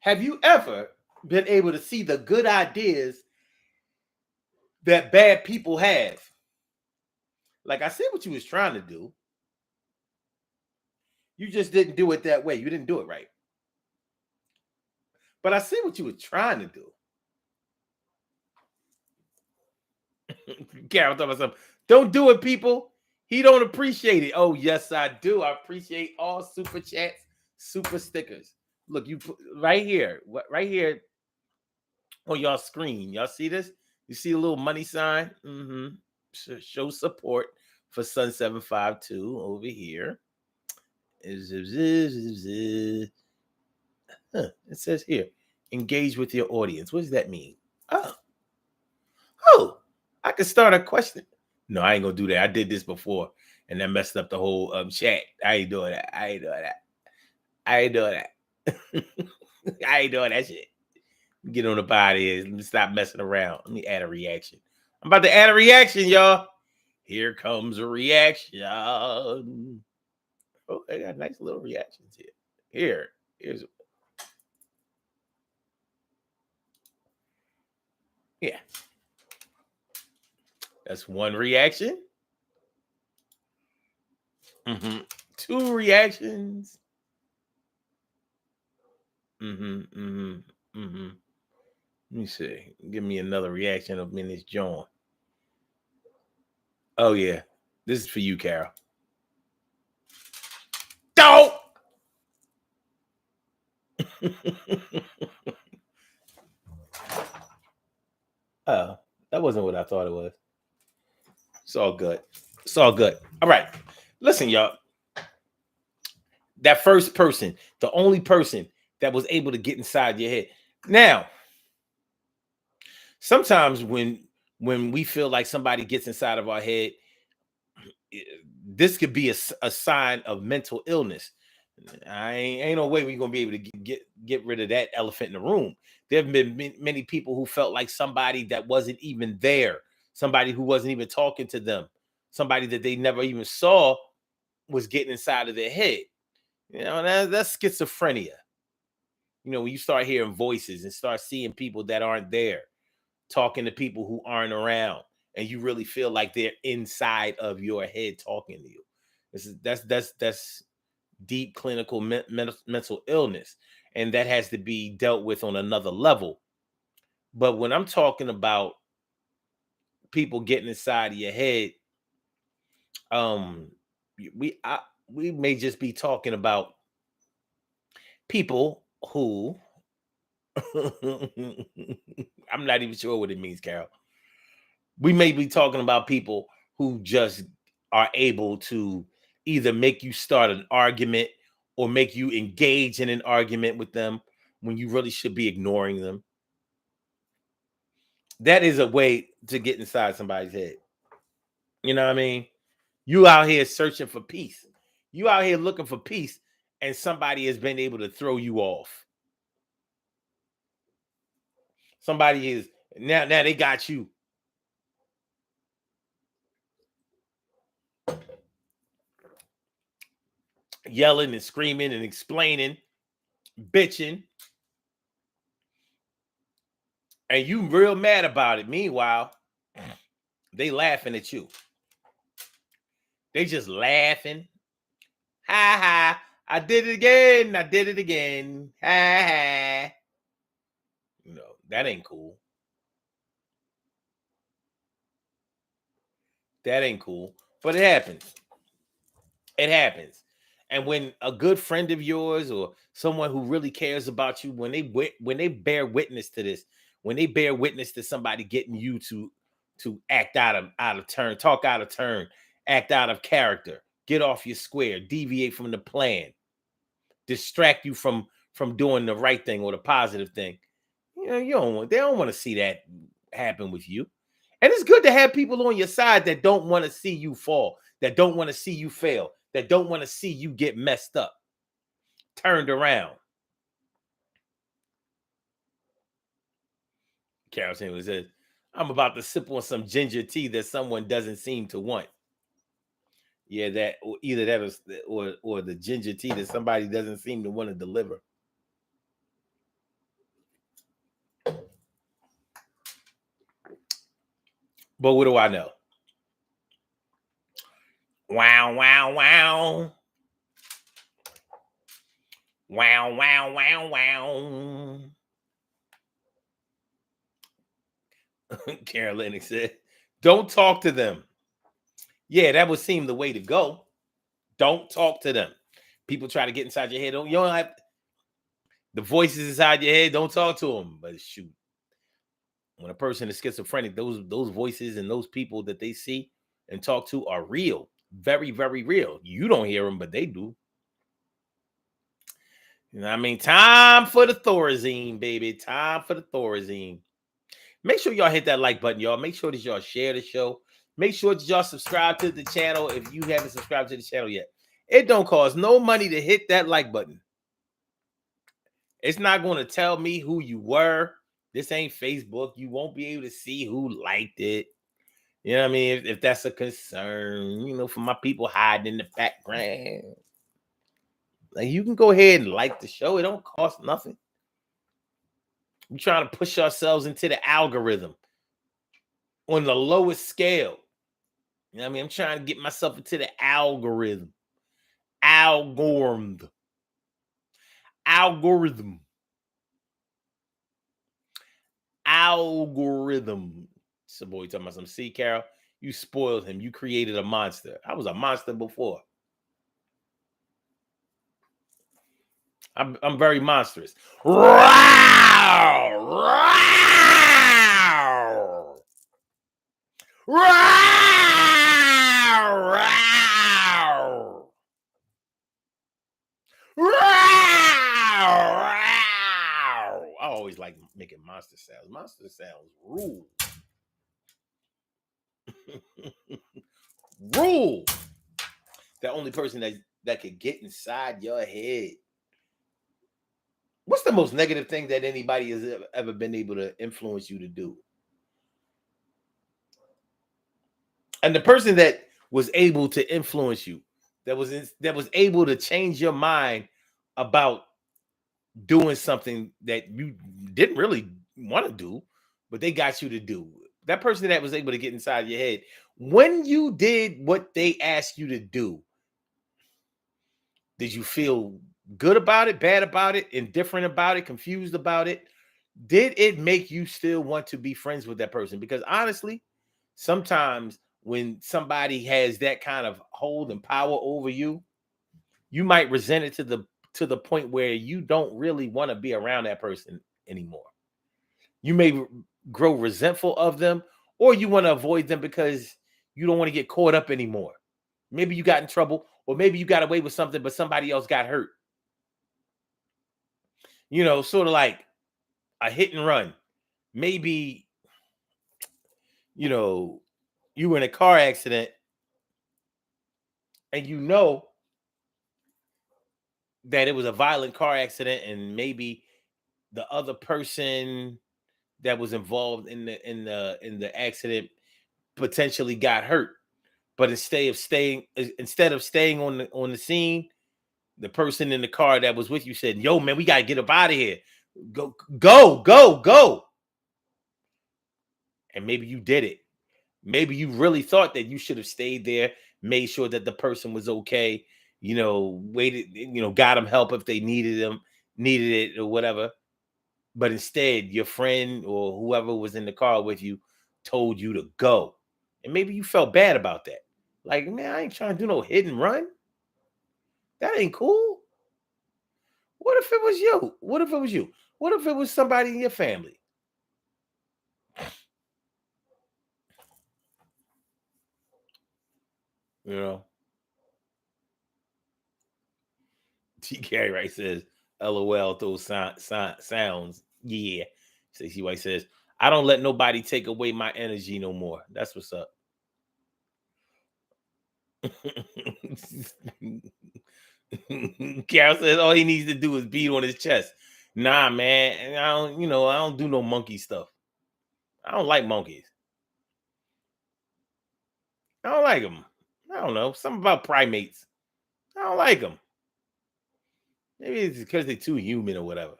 Have you ever been able to see the good ideas that bad people have? Like, I see what you was trying to do. You just didn't do it that way. You didn't do it right. But I see what you were trying to do. Carol thought myself, don't do it, people. He don't appreciate it. Oh, yes, I do. I appreciate all super chats, super stickers. Look, you put right here on y'all screen. Y'all see this? You see a little money sign? Mm-hmm. Show support for Sun 752 over here. It says here, engage with your audience. What does that mean? Oh, I could start a question. No, I ain't gonna do that. I did this before, and that messed up the whole chat. I ain't doing that. I ain't doing that. I ain't doing that. I ain't doing that shit. Get on the body. Let me stop messing around. Let me add a reaction. I'm about to add a reaction, y'all. Here comes a reaction. Oh, I got nice little reactions here. Here's yeah. That's one reaction. Mm-hmm. Two reactions. Mm-hmm. Mm-hmm. Mm-hmm. Let me see. Give me another reaction of Minnie's John. Oh yeah. This is for you, Carol. Don't. Oh, that wasn't what I thought it was. It's all good. It's all good. All right. Listen, y'all. That first person, the only person that was able to get inside your head. Now, sometimes when we feel like somebody gets inside of our head, this could be a sign of mental illness. Ain't no way we're gonna be able to get rid of that elephant in the room. There have been many people who felt like somebody that wasn't even there, somebody who wasn't even talking to them, somebody that they never even saw was getting inside of their head. That's schizophrenia. When you start hearing voices and start seeing people that aren't there, talking to people who aren't around, and you really feel like they're inside of your head talking to you. That's deep clinical mental illness, and that has to be dealt with on another level. But when I'm talking about people getting inside of your head, um, we may just be talking about people who I'm not even sure what it means, Carol. We may be talking about people who just are able to either make you start an argument or make you engage in an argument with them when you really should be ignoring them. That is a way to get inside somebody's head. You know what I mean? You out here searching for peace. You out here looking for peace, and somebody has been able to throw you off. Somebody is now they got you. Yelling and screaming and explaining, bitching, and you real mad about it. Meanwhile, they laughing at you. They just laughing. Ha ha. I did it again. I did it again. Ha ha. That ain't cool. That ain't cool. But it happens. It happens. And when a good friend of yours or someone who really cares about you, when they bear witness to this, when they bear witness to somebody getting you to to act out of turn, talk out of turn, act out of character, get off your square, deviate from the plan, distract you from doing the right thing or the positive thing. They don't want to see that happen with you. And it's good to have people on your side that don't want to see you fall, that don't want to see you fail, that don't want to see you get messed up, turned around. Carol says, I'm about to sip on some ginger tea that someone doesn't seem to want. Yeah, that or either that or the ginger tea that somebody doesn't seem to want to deliver. But what do I know? Wow, wow, wow. Wow, wow, wow, wow. Carolyn said, don't talk to them. Yeah, that would seem the way to go. Don't talk to them. People try to get inside your head. You don't have the voices inside your head. Don't talk to them. But shoot, when a person is schizophrenic, those voices and those people that they see and talk to are real, very, very real. You don't hear them, but they do. You know what I mean? Time for the Thorazine, baby. Time for the Thorazine. Make sure y'all hit that like button, y'all. Make sure that y'all share the show. Make sure that y'all subscribe to the channel if you haven't subscribed to the channel yet. It don't cost no money to hit that like button. It's not going to tell me who you were. This ain't Facebook. You won't be able to see who liked it. You know what I mean? If that's a concern, for my people hiding in the background. Like, you can go ahead and like the show. It don't cost nothing. We're trying to push ourselves into the algorithm on the lowest scale. You know what I mean? I'm trying to get myself into the algorithm. Algorithm. So boy, talking about some. See, Carol, you spoiled him. You created a monster. I was a monster before. I'm very monstrous. I always like making monster sounds. Monster sounds rule. Rule. The only person that could get inside your head. What's the most negative thing that anybody has ever been able to influence you to do? And the person that was able to influence you, that was able to change your mind about doing something that you didn't really want to do, but they got you to do. That person that was able to get inside your head, when you did what they asked you to do, did you feel good about it, bad about it, indifferent about it, confused about it? Did it make you still want to be friends with that person? Because honestly, sometimes when somebody has that kind of hold and power over you, you might resent it to the point where you don't really want to be around that person anymore. You may grow resentful of them, or you want to avoid them because you don't want to get caught up anymore. Maybe you got in trouble, or maybe you got away with something, but somebody else got hurt. Sort of like a hit and run. Maybe, you were in a car accident and that it was a violent car accident, and maybe the other person that was involved in the accident potentially got hurt. But instead of staying on the scene, the person in the car that was with you said, "Yo, man, we gotta get up out of here. Go, go, go, go." And maybe you did it. Maybe you really thought that you should have stayed there, made sure that the person was okay, waited, got them help if they needed it or whatever. But instead, your friend or whoever was in the car with you told you to go. And maybe you felt bad about that. Like, man, I ain't trying to do no hit and run. That ain't cool. What if it was you? What if it was you? What if it was somebody in your family? You know, T. Carey right says, "LOL." Those sounds. Yeah. Stacey White says, "I don't let nobody take away my energy no more." That's what's up. Carol says all he needs to do is beat on his chest. Nah, man. I don't, I don't do no monkey stuff. I don't like monkeys. I don't like them. I don't know. Something about primates. I don't like them. Maybe it's because they're too human or whatever.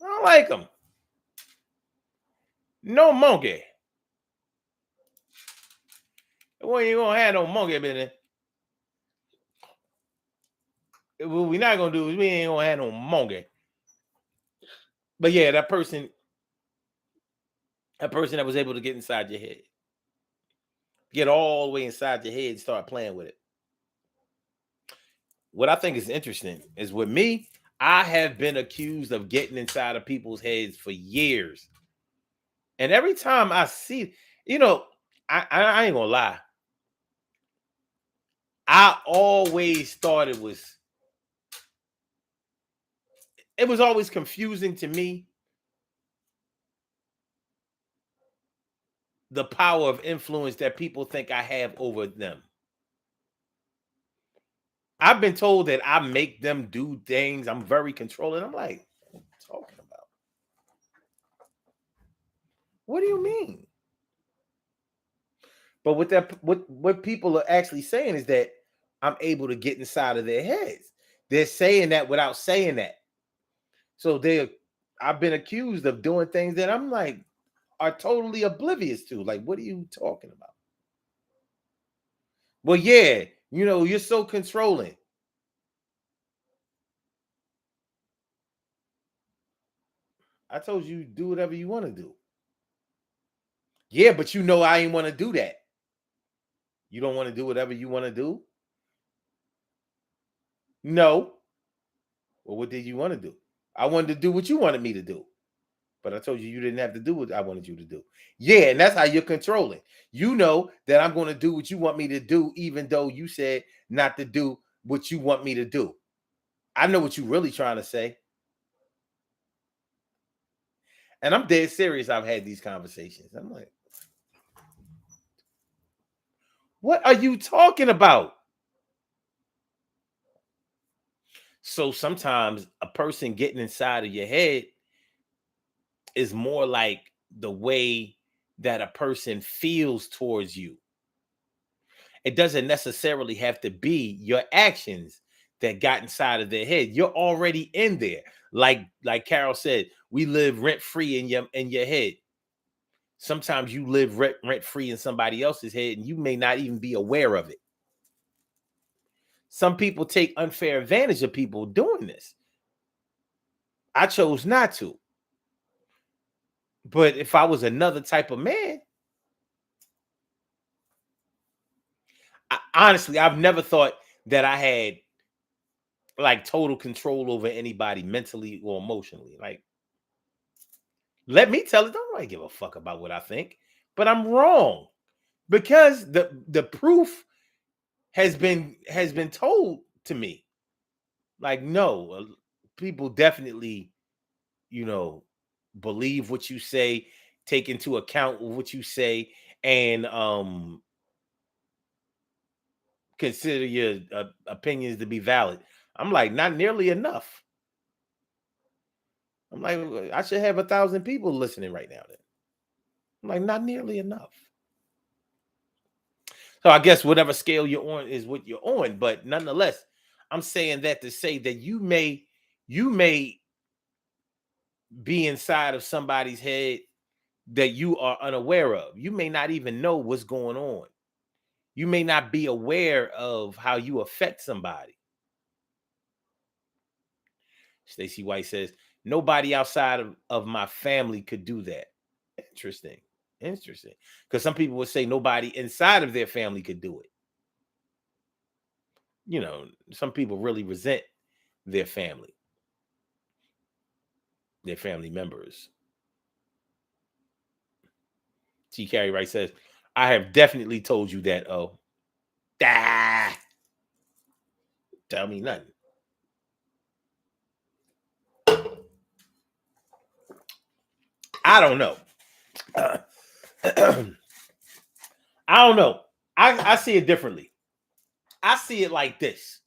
I don't like them. No monkey. Well, you gonna have no monkey, man. What we're not gonna do is we ain't gonna have no monkey. But yeah, that person that was able to get inside your head, get all the way inside your head, and start playing with it. What I think is interesting is with me, I have been accused of getting inside of people's heads for years. And every time I see, you know, I ain't gonna lie. I always thought it was always confusing to me, the power of influence that people think I have over them. I've been told that I make them do things. I'm very controlling. I'm like, what are you talking about? What do you mean? But what people are actually saying is that I'm able to get inside of their heads. They're saying that without saying that. So I've been accused of doing things that I'm like are totally oblivious to. Like, what are you talking about? Well, yeah, you're so controlling. I told you do whatever you want to do. Yeah, but I ain't want to do that. You don't want to do whatever you want to do? No. Well, what did you want to do? I wanted to do what you wanted me to do. But I told you you didn't have to do what I wanted you to do. Yeah, and that's how you're controlling. You know that I'm going to do what you want me to do, even though you said not to do what you want me to do. I know what you're really trying to say. And I'm dead serious. I've had these conversations. I'm like, what are you talking about? So sometimes a person getting inside of your head is more like the way that a person feels towards you. It doesn't necessarily have to be your actions that got inside of their head. You're already in there. Like Carol said, we live rent free in your head. Sometimes you live rent free in somebody else's head, and you may not even be aware of it. Some people take unfair advantage of people doing this. I chose not to. But if I was another type of man, honestly, I've never thought that I had like total control over anybody mentally or emotionally. Like, let me tell it. Don't really give a fuck about what I think, but I'm wrong because the proof has been told to me. Like, no, people definitely, you know, believe what you say, take into account what you say, and consider your opinions to be valid. I'm like, not nearly enough. I'm like, I should have 1,000 people listening right now. Then I'm like, not nearly enough. So I guess whatever scale you're on is what you're on. But nonetheless, I'm saying that to say that you may be inside of somebody's head that you are unaware of. You may not even know what's going on. You may not be aware of how you affect somebody. Stacey White says, nobody outside of my family could do that. Interesting. Interesting. Because some people would say nobody inside of their family could do it. Some people really resent their family members. T. Carey Wright says, I have definitely told you that. Oh, Ah, tell me nothing. I don't know. I don't know. I see it differently. I see it like this.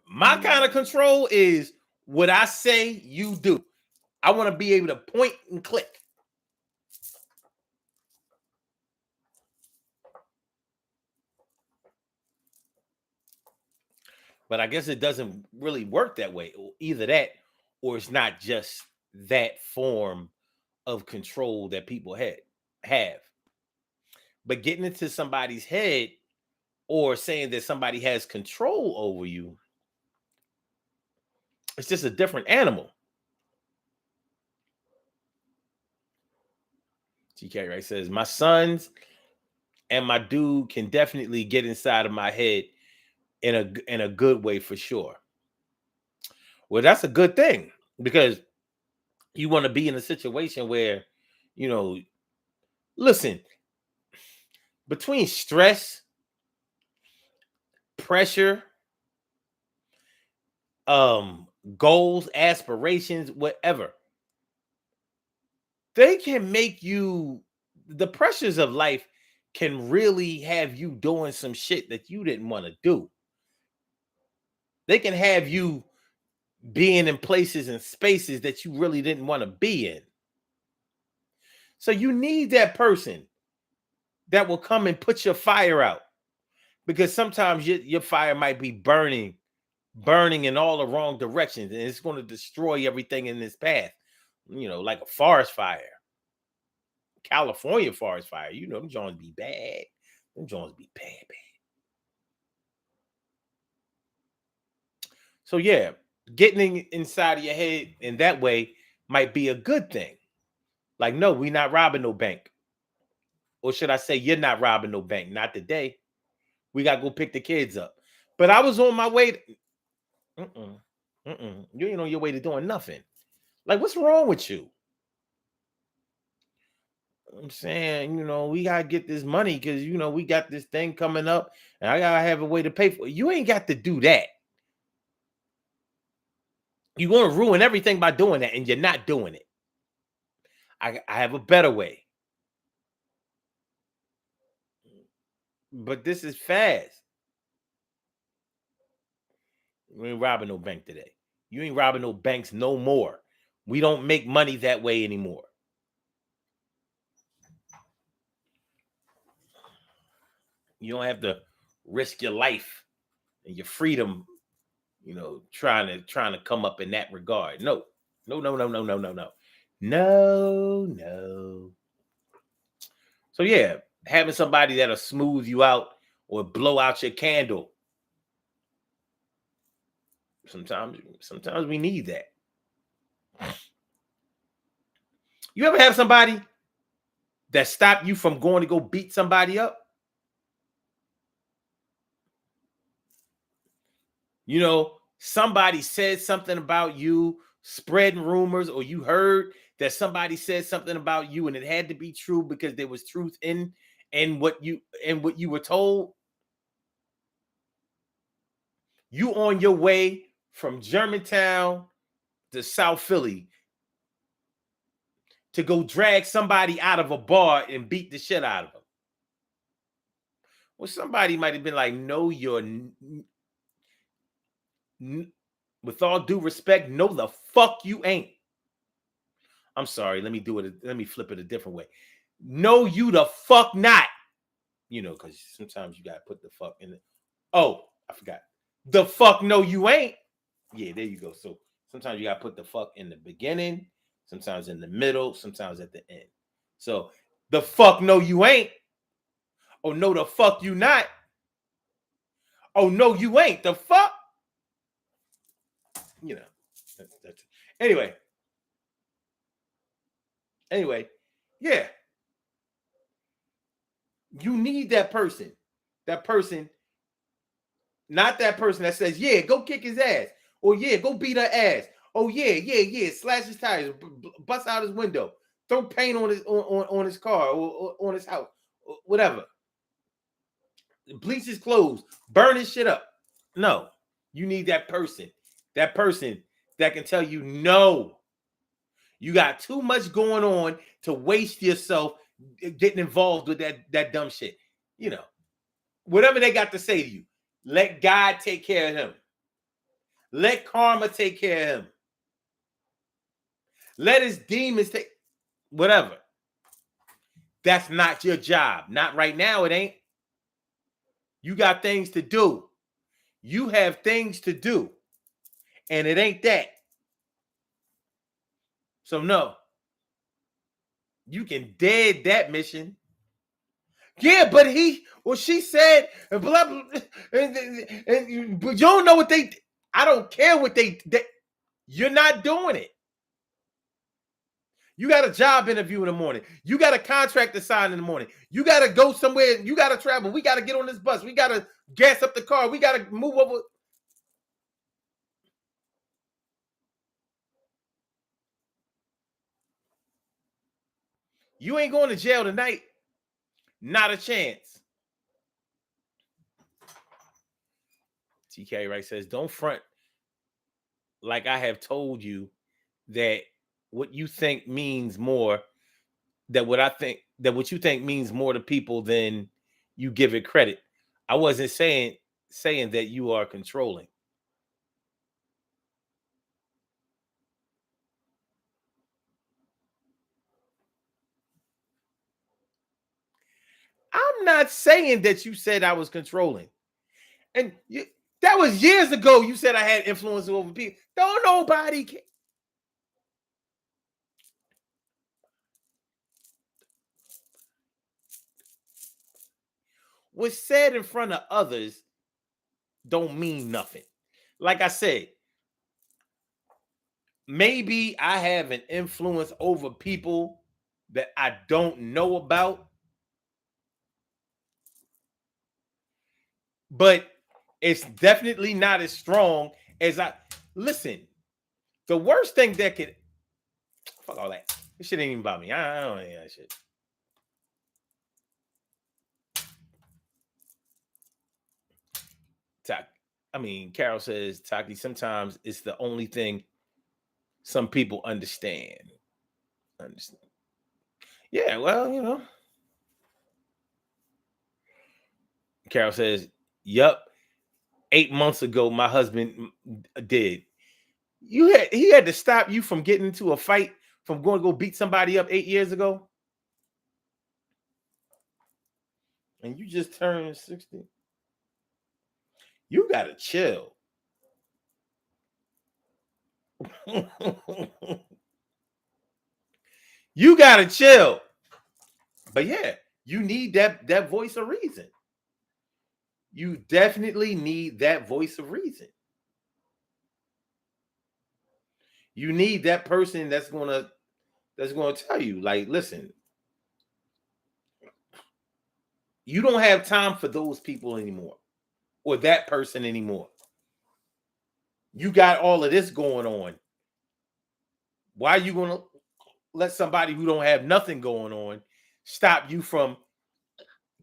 My kind of control is what I say you do. I want to be able to point and click. But I guess it doesn't really work that way. Either that or it's not just that form of control that people have. But getting into somebody's head or saying that somebody has control over you, it's just a different animal. GK right says, my sons and my dude can definitely get inside of my head in a good way for sure. Well, that's a good thing because you want to be in a situation where, you know, listen, between stress, pressure, goals, aspirations, whatever, they can make you, the pressures of life can really have you doing some shit that you didn't want to do. They can have you being in places and spaces that you really didn't want to be in. So you need that person that will come and put your fire out, because sometimes your fire might be burning in all the wrong directions, and it's going to destroy everything in its path. Like a forest fire, California forest fire. Them Jones be bad. Them Jones be bad. So yeah, getting inside of your head in that way might be a good thing. Like, no, we not robbing no bank. Or should I say, you're not robbing no bank. Not today. We got to go pick the kids up. But I was on my way. You ain't on your way to doing nothing. Like, what's wrong with you? I'm saying, we got to get this money because, we got this thing coming up and I got to have a way to pay for it. You ain't got to do that. You're going to ruin everything by doing that, and you're not doing it. I have a better way. But this is fast. We ain't robbing no bank today. You ain't robbing no banks no more. We don't make money that way anymore. You don't have to risk your life and your freedom, trying to come up in that regard. No. So yeah, having somebody that'll smooth you out or blow out your candle. Sometimes we need that. You ever have somebody that stopped you from going to go beat somebody up? Somebody said something about you, spreading rumors, or you heard that somebody said something about you and it had to be true because there was truth in what you were told. You on your way from Germantown to South Philly to go drag somebody out of a bar and beat the shit out of them. Well, somebody might have been like, no, with all due respect, no, the fuck you ain't. I'm sorry. Let me flip it a different way. No, you the fuck not. Because sometimes you got to put the fuck in it. Oh, I forgot. The fuck no, you ain't. Yeah, there you go. So sometimes you got to put the fuck in the beginning, sometimes in the middle, sometimes at the end. So the fuck no, you ain't. Oh, no, the fuck you not. Oh, no, you ain't. The fuck. That's anyway. Yeah. You need that person. That person, not that person that says, yeah, go kick his ass. Or yeah, go beat her ass. Oh, yeah. Slash his tires, bust out his window. throw paint on on his car or on his house, or whatever. Bleach his clothes, burn his shit up. No, you need that person that can tell you no. You got too much going on to waste yourself getting involved with that dumb shit. You know, whatever they got to say to you, let God take care of him. Let karma take care of him. Let his demons take whatever. That's not your job. Not right now, it ain't. You got things to do. You have things to do. And it ain't that. So no. You can dead that mission. Yeah, but she said, blah, blah, but you don't know what I don't care what you're not doing it. You got a job interview in the morning. You got a contract to sign in the morning. You got to go somewhere. You got to travel. We got to get on this bus. We got to gas up the car. We got to move over. You ain't going to jail tonight. Not a chance. TK Wright says, don't front like I have told you that what you think means more, that what you think means more to people than you give it credit. I wasn't saying that you are controlling. I'm not saying that you said I was controlling. And that was years ago. You said I had influence over people. Don't nobody care. What's said in front of others don't mean nothing. Like I said, maybe I have an influence over people that I don't know about, but it's definitely not as strong as listen. The worst thing that could fuck all that. This shit ain't even about me. I don't know that shit. Carol says, Taki, sometimes it's the only thing some people understand. Yeah, well, you know. Carol says, yup. 8 months ago, my husband did. He had to stop you from getting into a fight, from going to go beat somebody up 8 years ago? And you just turned 60. You gotta chill. You gotta chill. But yeah, you need that voice of reason. You definitely need that voice of reason. You need that person that's gonna tell you, like, listen, you don't have time for those people anymore, or that person anymore. You got all of this going on. Why are you gonna let somebody who don't have nothing going on stop you from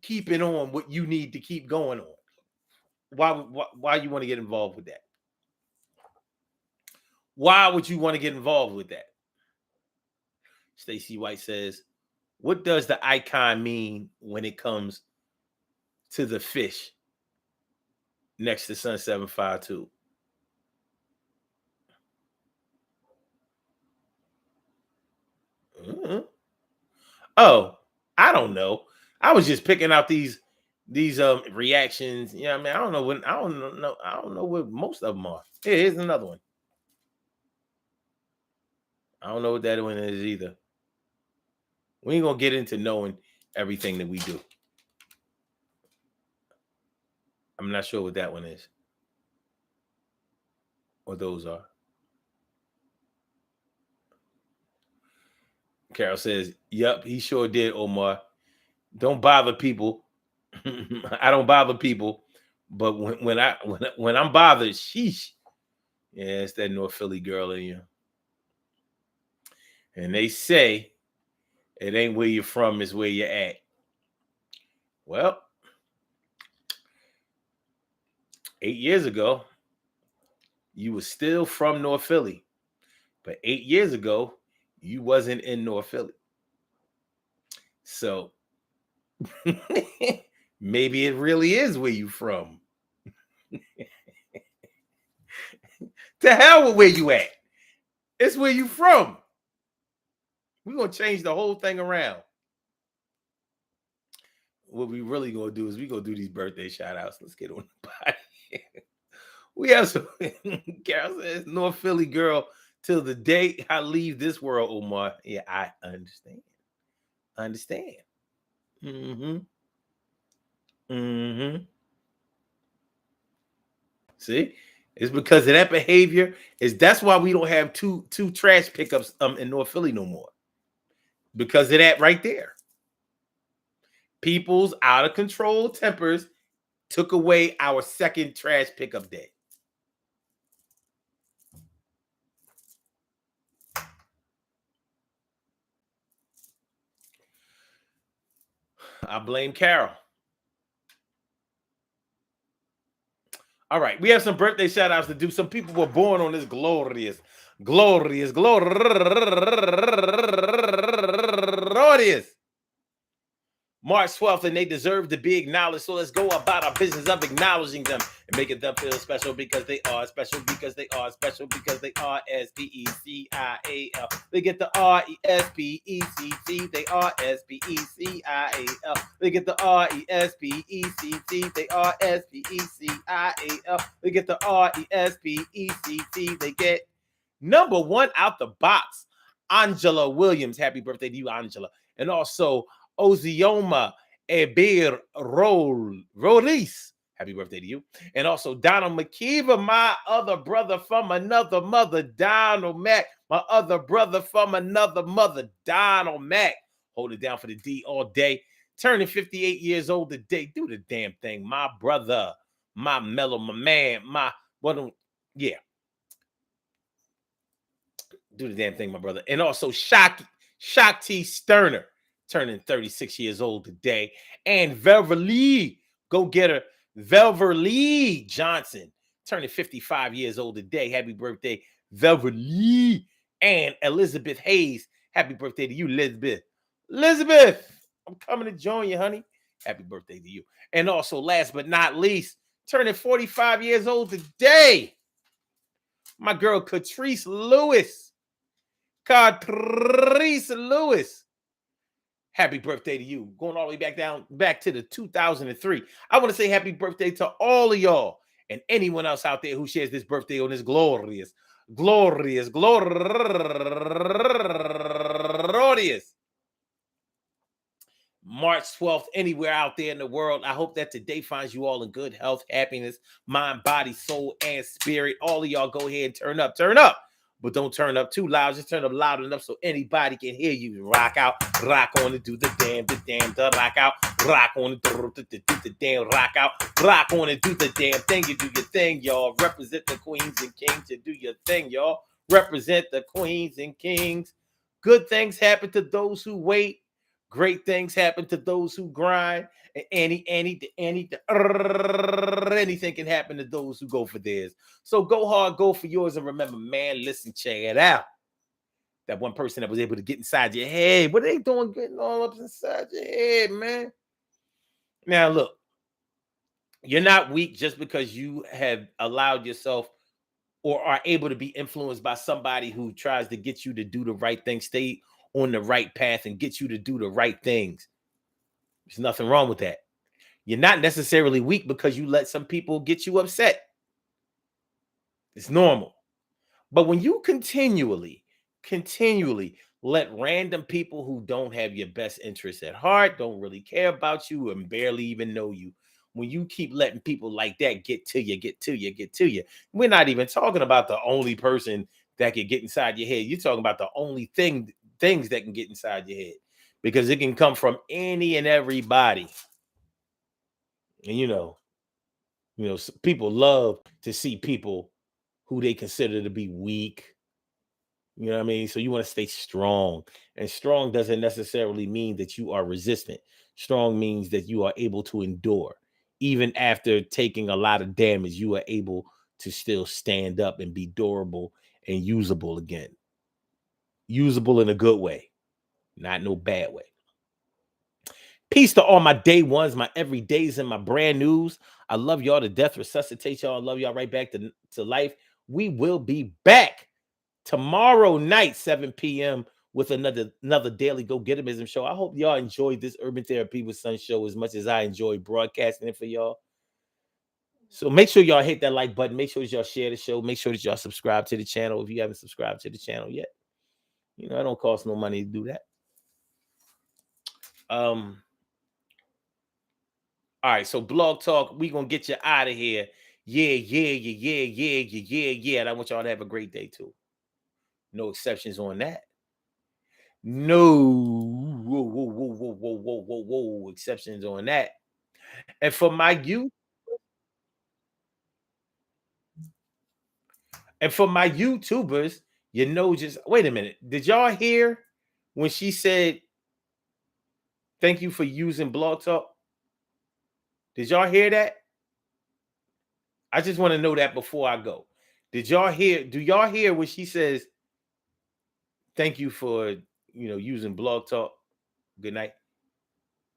keeping on what you need to keep going on? Why you want to get involved with that? Why would you want to get involved with that? Stacey White says, what does the icon mean when it comes to the fish next to Sun 752? Mm-hmm. Oh, I don't know. I was just picking out these reactions. Yeah, I mean, I don't know what most of them are. Here's another one. I don't know what that one is either. We ain't gonna get into knowing everything that we do. I'm not sure what that one is. What those are. Carol says, yep, he sure did, Omar. Don't bother people. I don't bother people, but when I'm bothered, sheesh. Yeah, it's that North Philly girl in you. And they say It ain't where you're from, it's where you're at. Well, 8 years ago, you were still from North Philly. But 8 years ago, you wasn't in North Philly. So maybe it really is where you from. To hell with where you at. It's where you from. We're gonna change the whole thing around. What we really gonna do is we gonna do these birthday shout outs. Let's get on the body. We have some Carol says North Philly girl till the day I leave this world, Omar. Yeah, I understand. I understand. Mm-hmm. Mm-hmm. See, it's because of that behavior. That's why we don't have two trash pickups in North Philly no more. Because of that right there. People's out of control tempers took away our second trash pickup day. I blame Carol. All right, we have some birthday shout outs to do. Some people were born on this glorious March 12th, and they deserve to be acknowledged. So let's go about our business of acknowledging them and making them feel special because they are special, because they are special, because they are SPECIAL. They get the RESPECT. They are SPECIAL. They get the RESPECT. They are SPECIAL. They get the RESPECT. They get number one out the box. Angela Williams. Happy birthday to you, Angela. And also Ozioma Ebir Rolis. Happy birthday to you. And also Donald McKeever, my other brother from another mother, Donald Mack. My other brother from another mother, Donald Mack. Hold it down for the D all day. Turning 58 years old today. Do the damn thing. My brother, my mellow, my man, my what? Yeah. Do the damn thing, my brother. And also Shakti Sterner, turning 36 years old today. And Velverly, go get her, Velverly Johnson, turning 55 years old today. Happy birthday, Velverly. And Elizabeth Hayes, happy birthday to you, Elizabeth. Elizabeth, I'm coming to join you, honey. Happy birthday to you. And also, last but not least, turning 45 years old today, my girl, Catrice Lewis. Catrice Lewis. Happy birthday to you. Going all the way back to the 2003. I want to say happy birthday to all of y'all and anyone else out there who shares this birthday on this glorious March 12th, anywhere out there in the world. I hope that today finds you all in good health, happiness, mind, body, soul, and spirit. All of y'all go ahead and turn up. But don't turn up too loud. Just turn up loud enough so anybody can hear you. Rock out, rock on and do the damn, the rock out, rock on and do the damn, rock out, rock on and do the damn thing. You do your thing, y'all. Represent the queens and kings. You do your thing, y'all. Represent the queens and kings. Good things happen to those who wait. Great things happen to those who grind. And anything can happen to those who go for theirs. So go hard, go for yours. And remember, man, listen, check it out. That one person that was able to get inside your head. What are they doing getting all up inside your head, man? Now, look, you're not weak just because you have allowed yourself or are able to be influenced by somebody who tries to get you to do the right thing, stay on the right path and get you to do the right things. There's nothing wrong with that. You're not necessarily weak because you let some people get you upset. It's normal. But when you continually let random people who don't have your best interests at heart, don't really care about you, and barely even know you, when you keep letting people like that get to you, we're not even talking about the only person that can get inside your head. You're talking about the only things that can get inside your head, because it can come from any and everybody. And people love to see people who they consider to be weak, You know what I mean? So you want to stay strong. And strong doesn't necessarily mean that you are resistant. Strong means that you are able to endure. Even after taking a lot of damage, you are able to still stand up and be durable and usable again. Usable in a good way, not no bad way. Peace to all my day ones, my everydays, and my brand news. I love y'all to death. Resuscitate y'all. I love y'all right back to life. We will be back tomorrow night, 7 p.m. with another daily Go Getimism show. I hope y'all enjoyed this Urban Therapy with Sun show as much as I enjoyed broadcasting it for y'all. So make sure y'all hit that like button. Make sure that y'all share the show. Make sure that y'all subscribe to the channel if you haven't subscribed to the channel yet. You know, it don't cost no money to do that. All right, so Blog Talk, we gonna get you out of here. Yeah. And I want y'all to have a great day too. No exceptions on that. No whoa exceptions on that. And for my youth, and for my YouTubers, you know, just wait a minute. Did y'all hear when she said thank you for using Blog Talk? Did y'all hear that? I just want to know that before I go. Did y'all hear? Do y'all hear when she says thank you for using Blog Talk? Good night.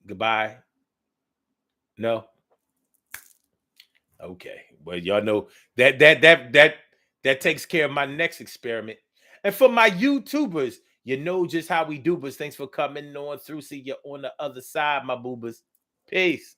Goodbye. No. Okay. Well, y'all know that takes care of my next experiment. And for my YouTubers, you know just how we do. But thanks for coming on through. See you on the other side, my boobas. Peace.